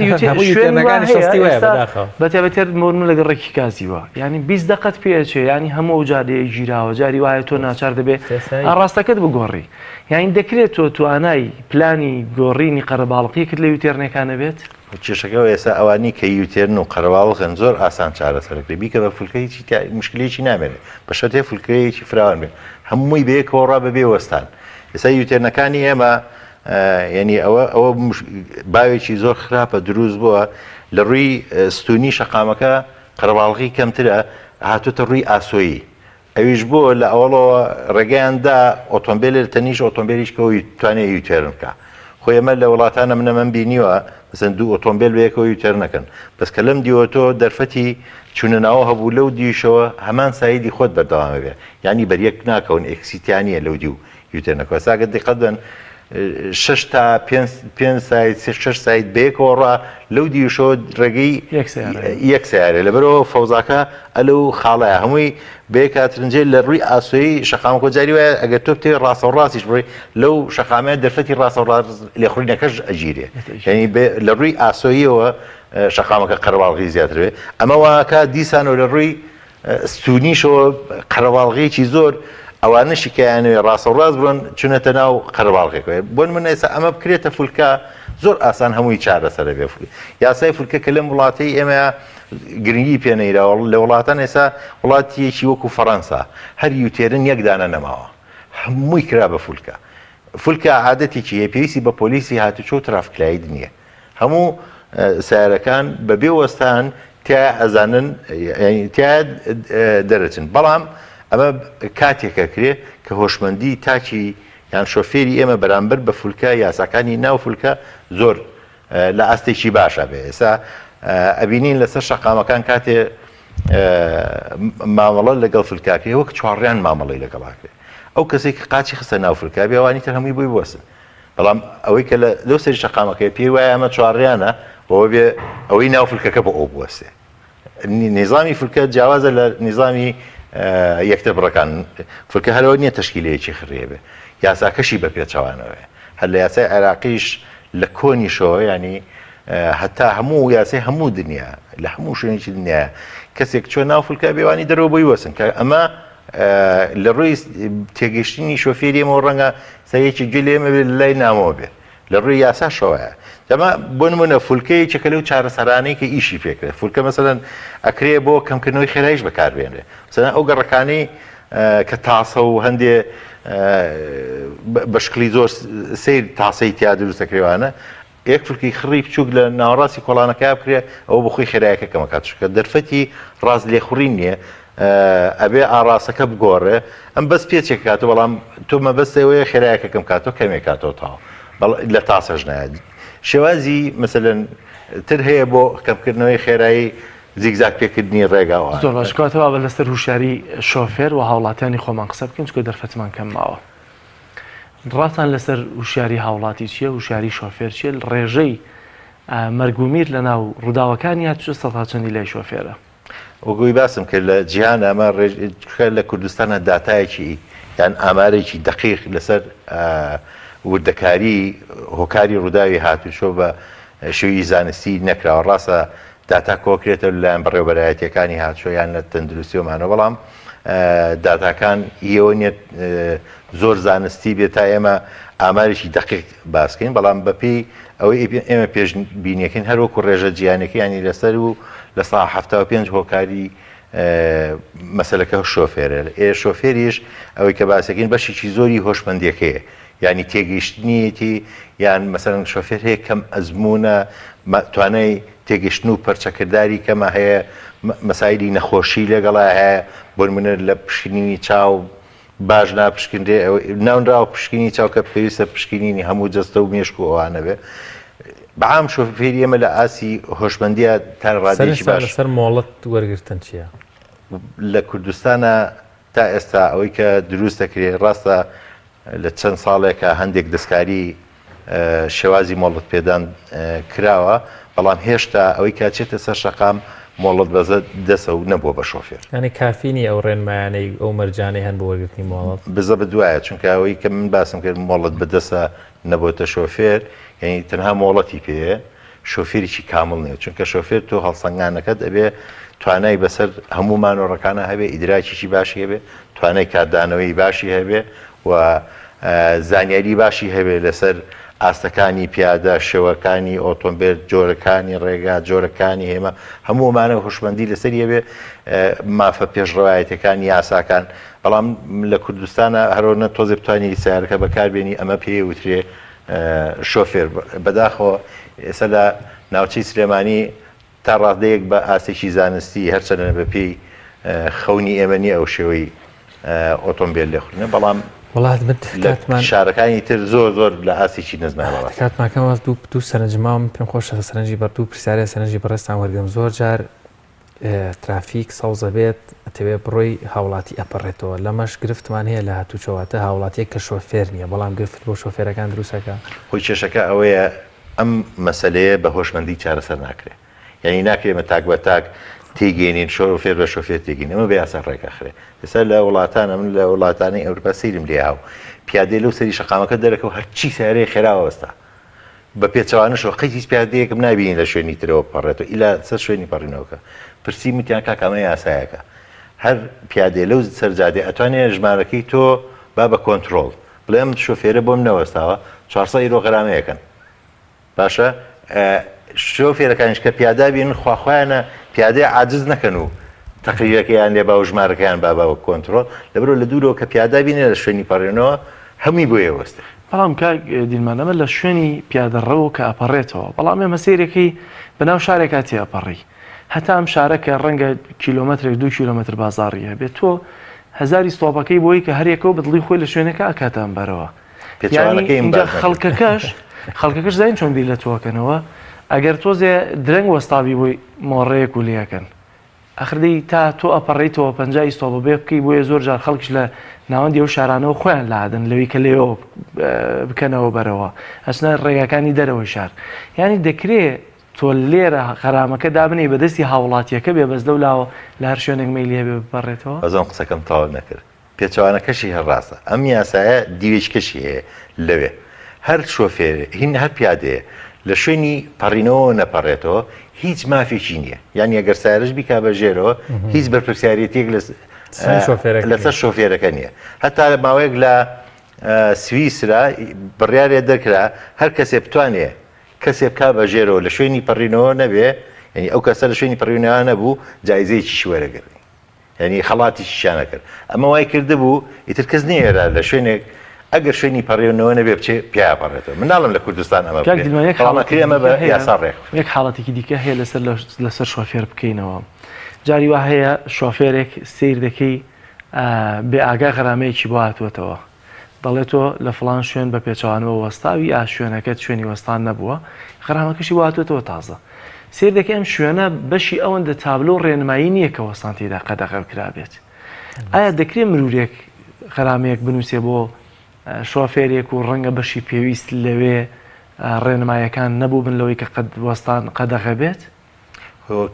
S1: بەتێبێتێر مۆرن لەگە ڕێکی کازیوە ینی 20 دقت پێچێ ینی هەموو جارەیە ژیراوە جاری وایە تۆ ناچار دەبێت ئاڕاستەکەت بگۆڕی یانی دەکرێت تۆ توانای پلانی گۆڕینی قەرەباڵغی کرد لە یوتێرنەکانە بێت
S14: کێشەکەەوە ئێستا ئەوانی کە یوتێرن و قەرەباڵغن زۆر ئاسان چارەسەرکرێ بیکە بە فولکەیەکی مشکلێکی نامێنێت بەشە تێ فولکەیەکی فراوان بێت هەمووی بەیەکەوە ڕا بەبێ وەستان ئێستا یوتێرنەکانی ئێمە ینی ئەوە باوێکی زۆر خراپە دروست بووە لە ڕووی ستونی شەقامەکە قەرەباڵغی کەمترە هاتوتە ڕووی ئاسۆیی ئەویش بۆ لە ئەوڵەوە ڕێگەیاندا ئۆتۆمبیل تەنیش ئۆتۆمبیلیشکەوەی توانێت یوتێرن بکە خۆی ئەمە لە وڵاتانە من بینیوە مەسەن دوو ئۆتۆمبیل بەیەکەوە یوتێر نەکەن بەس کە لەم دیوەتۆ دەرفەتی چونەناوە هەبوو لەو دیشەوە هەمان سایدی خۆت بەردەوامە بێ ینی بەریەک ناکەون ئەکسیتیانیە لەو دی و یوتێرنەکە ساگەت دیقەت بن 6 تا 5 سایت 6 سایت بەیەکەوە ڕا لەو دیشۆ ڕێگەی یەک سیارە لەبەرەوە فەوزاکە ئەلەو خاڵایە هەمووی بەیەکاترنجێ لە ڕووی ئاسۆیی شەقامەکە جاری وایە ئەگەر تۆ بتێ ڕاستە و ڕاستیش بڕی لەو شەقامەیە دەرفەتی ڕاستە و ڕاست لێخوڕینەکەش ئەگیرێ ینی لە ڕووی ئاسۆییەوە شەقامەکە قەرەباڵغی زیاتر بێ ئەمە واکە دیسانەوە لە ڕووی ستونیشەوە قەرەباڵغەیەکی زۆر ئەوانشی کەیانوێ ڕاستە و ڕاست بڕۆن چونەتە ناو قەرەباڵغێکەوە بۆ من ئێستا ئەمە بکرێتە فولکە زۆر ئاسان هەمووی چارەسەرە بێ یاسای فولکە کە لەم وڵاتی ئێمە گرنگی پێنەیراوە لە وڵاتان ئێستا وڵاتیەکی وەکو فەڕەنسا هەر یوتێرن یەک دانە نەماوە هەمووی کرا بە فولکە عادەتێکی هەیە پێویستی بە پۆلیسی هاتوچۆ و ترافیکلایت نییە هەموو سیارەکان بەبێ وەستان تیا ئەزانن تیا دەرەچن بەڵام ئەمە کاتێکە کرێ کە هۆشمەندی تاکی یان شۆفێری ئێمە بەرامبەر بە فولکە یاساکانی ناو فولکە زۆر لە ئاستێکی باشە بێ ئێستا ئەبینین لەسەر شەقامەکان کاتێ مامەڵە لەگەڵ فولکاکرێ وەک چوارڕیان مامەڵی لەگەڵاکرێ ئەو کەسێک کاچی خستە ناو فولکا بێوانی تر هەمووی بووی بوەسن بەڵام ئەوەی کە لەو سەری شەقامەکەی پێی وایە ئەمە چوارڕیانە بۆ بێ ئەوەی ناو فولکەکە بۆ ئەو بوەستێ نظامی فولکە جیاوازە لە نظامی یەکتە بڕەکان فولکە هەرەوە نییە تەشکیلەیەکی خڕێ بێ یاساکەشی بە پێچەوانەوەی هەر لە یاسای عێراقیش لە کۆنیشەوە ینی هەتا هەموو یاسی هەموو دنیا لە هەموو شوێنێکی دنیا کەسێک چۆن ناو فولکە بێوانی دەرەوە بۆی وەسن کە ئەمە لە ڕووی تێگەشتنی شۆفێری ئەمە ڕەنگە سەرێکی گوێ لێمە بێت لای نامەوە بێت لە ڕووی یاسا شەوەیە دەما بۆ نمونە فولکەیەکێکە لەو چارەسەرانەی کە ئیشی پێکرێت فولکە مەسەلەن ئەکرێ بۆ کەمکردنەوەی خێرایش بەکاربێنرێ مثلا ئەو گەڕەکانەی کە تاسە و هەندێ بەشکلی زۆر سیر تاسەی تیا دروستەکرێوانە یەک فولکی خڕی بچووک لە ناوەڕاستی کۆڵانەکە بکرێ ئەوە بەخۆی خێرایەکە کەمەکات چکە دەرفەتی ڕاز لێخوڕین نییە ئەبێ ئاڕاستەکە بگۆڕێ ئەم بەس پێچێک کاتەوە بەڵام تۆ مەبەستەوەی خێرایەکەکەم کاتەوە کەمێک کاتەوە تاو لە تاسەژ نایە شێوازی مەسەلەن تر هەیە بۆ کەمکردنەوەی خێرایی زیگزاک پێکردنی ڕێگاوە
S1: زۆر باشکاتەوە بە لەسەر هوشیاری شۆفێر و هاوڵاتیانی خۆمان قسە بکەین چکە دەرفەتمان کەم ماوە ڕاستان لەسەر هوشیاری هاوڵاتی چییە هوشیاری شۆفێر چیە ڕێژەی مەرگومیر لە ناو ڕووداوەکانی هات سەدا چەندی لای شۆفێرە
S14: وەگوی باسم کرد لە جیهان ئەمە لە کوردستانە داتایەکی یان ئامارێکی دقیق لەسەر وردەکاری هۆکاری ڕووداوی هاتوچۆ بە شێوی زانستی نەکراوە ڕاستە داتا کۆکرێتە لایەن بەڕێوەبەرایەتیەکانی هاتوچۆ یان لە تەندروستیۆمانە بەڵام داتاکان هیەوە نیەت زۆر زانستی بێت تا ئێمە ئامارێکی دقیق باسکەین بەڵام بەپێی ئەوەی ئێمە پێشبینیەکەین هەروەکو ڕێژە جیهانیەکەی ینی لەسەر و لە ساڵ 75 هۆکاری مەسەلەکە شۆفێرە شۆفێریش ئەوەی کە باسەکەین بەشێکی زۆری هۆشمەندیەکەیە ینی تێگەیشتنیەتی یان مەسەلەن شۆفێر هەیە کەم ئەزمونە توانای تێگەشتن و پەرچەکردداری کەمە هەیە مەسایلی نەخۆشی لەگەڵا هەیە بۆ نمونە لە پشکنینی چاو باش ناپشکندێ ناونراوە پشکنی چاو کە پێویستە پشکنینی هەموو جەستە و مێشک و ئەوانە بێ بەعام شۆفێری ئێمە لە ئاسی هۆشمەندیە تا ڕادێکی باش
S2: لەسەر مۆڵەت وەرگرتن چییە؟
S14: لە کوردستانە تا ئێستا ئەوەی کە دروست دەکرێت ڕاستە لە چەند ساڵێکە هەندێک دەستکاری شێوازی مۆڵەت پێدان کراوە بەڵام هێشتا ئەوەی کاچێتە سەر شەقام مۆڵەت بەزە دەسە و نەبووە بە شۆفێر
S2: ینی کافینی ئەو ڕێنمایانەی ئەو مەرجانەی هەن بۆ وەرگرتنی مۆڵەت
S14: بزە بەدوایە چونکە ئەوەی کە من باسم کرد مۆڵەت بەدەسە نەبووتە شۆفێر یعنی تەنها مۆڵەتی پێەیە شۆفێریی کامل نیە چونکە شۆفێر تۆ هەڵسەنگانەکەت ئەبێ توانای بەسەر هەموو مانۆڕەکانە هەبێ ئیدراکیی باشی هەبێ توانای کاردانەوەی باشی هەبێ و زانیاری باشی هەبێ لەسەر ئاستەکانی پیادە شێوەکانی ئۆتۆمبیل جۆرەکانی ڕێگا جۆرەکانی هێمە هەموومانە هوشمەندی لەسەر هەبێ مافە پێشڕەوایەتەکانی یاساکان بەڵام لە کوردستانە هەرۆنە تۆزی بتوانانی سیارەکە بەکاربێنی ئەمە پێی وترێ شۆفێر بەداخەوە ئێستا لە ناوچەی سلێمانی تا ڕادەیەک بە ئاسێکی زانستی هەرچەنە بەپێی خەونی ئێمەنی ئەو شێوەی ئۆتۆمبیل لێخورنە بەڵام
S2: وڵات
S14: شارەکانی تر زۆر زۆر لە ئاسێکی نزمانەوە
S2: کاتماکەمە دوو سەرنجمام پێم خۆشە سەرنجی بەردوو پرسیارە سەرنجی بەڕێستان وەرگم زۆر جار ترافیک سەوزە بێت ئەتەوێ بڕۆی هاوڵاتی ئەپەڕێتەوە لەمەش گرفتمان هەیە لە هاتوچەوەتە هاوڵاتیە کە شۆفێر نییە بەڵام گرفت بۆ شۆفێرەکان دروستەکە
S14: خۆی کێشەکە ئەوەیە ئەم مەسەلەیە بە هۆشمەندی چارەسەر ناکرێت یعنی ناکرێمە تاک بە تاک تێگەێنین شۆفێر بە شۆفێر تێگەین ئەمە بە یاسا ڕێکەخرێ ئێستا لە وڵاتانە من لە وڵاتانی ئەوروپا سەیرم لێ هاو پیادێ لەو سەری شەقامەکە دەرەکەەوە هەرچی سیارەی خێراوەستا بە پێچەوانشەوە قەیتیش پیادەیەکم نبینین لە شوێنی ترەوە پەڕێتەوە ئیلا سەر شوێنی پەڕینەوەکە پرسی متیان کاکەمە یاسایەکە هەر پیادێ لەو سەرجادێ ئەتوانێت ژمارەکەی تۆ با بە کۆنتترۆل بڵێم شۆفێرە بۆم نەوەستاوە 400 ئیرۆ غەرامەیەکەن باشە شۆفێرەکانیش کە پیادا بین خواخوایانە پیادەی عاجز نەکەن و تەقریرەکەیان لێ با و ژمارەکەیان بابەوە کۆنتترۆل لەبرۆ لە دوورەوە کە پیادا بینێ لە شوێنی پەڕێنەوە هەمی بۆ ئێوەستە
S1: بەڵام کاک دیلمانەمە لە شوێنی پیادەڕەوە کە ئەپەڕێتەوە بەڵام ئێمە سیرەکەی بەناو شارێکا تێ ئەپەڕی هەتا ئەم شارەکە ڕەنگە کیلۆمەترێک 2 کیلۆمەتر بازاڕیە بێت تۆ هەزاری ستۆپەکەی بۆی کە هەرێکەوە بەدڵی خۆی لە شوێنەکە ئاکاتان بەرەوە خەڵکەکەش زین چۆن بیر لە تۆکەنەوە ئەگەر تۆزێ درەنگ وەستاوی بۆی مۆڕەیەک و لەکەن ئەخردەی تا تۆ ئەپەڕیتەوە 50 ستۆپە بێ بکەی بۆیە زۆر جار خەڵکیش لە ناوەندی ئەو شارانەوە خۆیان لادن لەوەی کە لێەوە بکەنەوە بەرەوە ئەچنە ڕێگەکانی دەرەوەی شار یعنی دەکرێت تۆ لێرە خەرامەکە دابنێ بەدەستی هاوڵاتیەکە بێ بەس لەولاوە لە هەر شوێنێک مەیلی هەبێ بپەڕێتەوە
S14: بەزۆم قسەکەم تاوا نەکرد پێچەوانەکەشی هەڕاستە ئەم یاسایە دیوێچکەشی هەیە لەوێ هەر شۆفێر هین هەر پیادەیە لە شوێنی پەڕینەوە نەپەڕێتەوە هیچ مافێکی نییە یعنی ئەگەر سایرش بیکا بەژێرەوە هیچ بەرپرسیارەتێک لەسەر شۆفێرەکە نییە هەتا لە ماوەیەک لە سویسرا بڕیارێ دەکرا هەر کەسێ بتوانێ کەسێ بکا بەژێرەوە لە شوێنی پەڕینەوە نەبێ ینی ئەو کەسە لە شوێنی پەڕینەوە نەبوو جایزەیەکی وەرەگرت ینی خەڵاتیشی شانە کرد ئەمە وای کرده بوو ئیتر کەس نێرا لە شوێنێک ئەگەر شوێنی پەڕێنەوە نەبێ بچێ پیاپەڕێتەوە مناڵم لە کوردستان ئەمە ئەمە بە یاسا ڕێک
S1: یەک حاڵەتێکی دیکە هەیە لەسەر شۆفێر بکەینەوە جاری وا هەیە شۆفێرێک سیر دەکەی بێ ئاگا غەرامەیەکی بۆ هاتووەتەوە دەڵێتەوە لە فڵان شوێن بە پێچوانەوە وەستاوی شوێنەکەت شوێنی وەستان نەبووە غەرامەکەشی بۆ هاتوێتەوە تازە سیر دەکە ئەم شوێنە بەشی ئەوەندە تابلۆ ڕێنمایی نییە کە وەستان تێدا قەدەغەڵ کرابێت ئایا دەکرێت مرورێک غەرامەیەک بنووسێ بۆ شۆفێرێک و ڕەنگە بەشی پێویست لەوێ ڕێنمایەکان نەبوو بن لەوەی کە وەستان قەدەغە بێت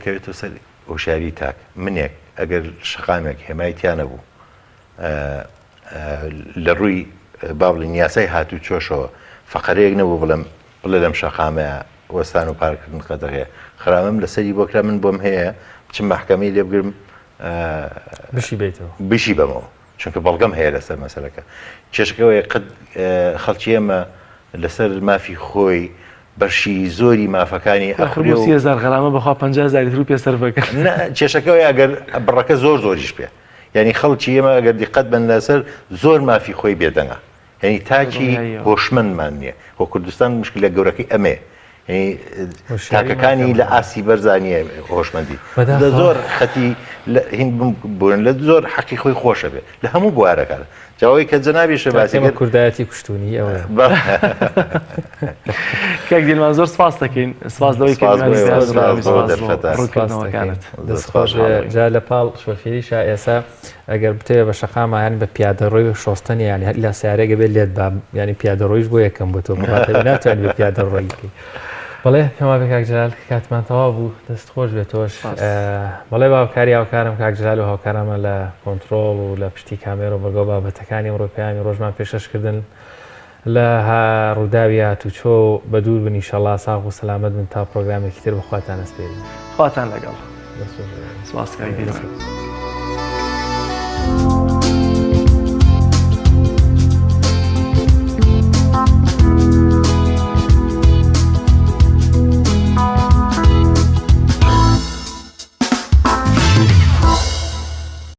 S14: کەوێتە سەر هۆشیاری تاک منێک ئەگەر شقامێک هێمایتیان نەبوو لە ڕووی باڵی یاسای هاتوو چۆشەوە فەقەرەیەک نەبوو بڵێ لەم شەقامەیە وەستان و پارکردن قەدەغەیە خرامم لەسەری بۆکرا من بۆم هەیە بچم محکەمەی لێ بگرم بشی بەمەوە چونکە بەڵگەم هەیە لەسەر مەسەلەکە کێشەکەەوەی قەت خەڵکی ئێمە لەسەر مافی خۆی بەشی زۆری مافەکانی
S1: ئەخر غەرامە بەخوا 50,000 روپیە سەر بکە
S14: کێشەکەەوەی ئەگەر بڕەکە زۆریش پێ یعنی خەڵکی ئێمە ئەگەر دیقەت بن لەسەر زۆر مافی خۆی بێدەنگە یعنی تاکی هۆشمەندمان نییە بۆ کوردستان مشکلە گەورەکەی ئەمێ تاکەکانی لە ئاسی بەرزانیە هۆشمەندی لە زۆر خەتی هین بوون لە زۆر حەقی خۆی خۆشە بێت لە هەموو بوارەکە جاوەی کە جەنابیشە باسی
S2: کوردایەتی کوشتونی ئەوە
S1: کەک دیلمان زۆر سپاس دەکەین سپاس لەوەی
S2: دەستخۆش جا لە پاڵ شۆفێری شا ئێسا ئەگەر بتەوێت بە شەقامایان بە پیادەڕۆی و شۆستنی یانی هەر لە سیارەگە بێت لێت با ینی پیادەڕۆیش بۆ یەکەم بۆ تۆ ناتوانێت بە پیادەڕۆیی بەڵێ پێما بە کاکجلال کاتمان تەواو بوو دەست خۆش بێتۆش بەڵێ باوکاری هاوکارم کاکجلال و هاوکارەمە لە کۆنتترۆڵ و لە پشتی کامێرە و بەرگەڵ بابەتەکانی ئەوڕۆپیانی ڕۆژمان پێشەشکردن لە ڕووداوی هاتوچۆ بە دوور بن ئینشەڵڵا ساغ و سەلامەت بن تا پرۆگرامێکی تر بەخواتان ئەسپێرین
S1: خواتان لەگەڵ سپاس کاک دیلمان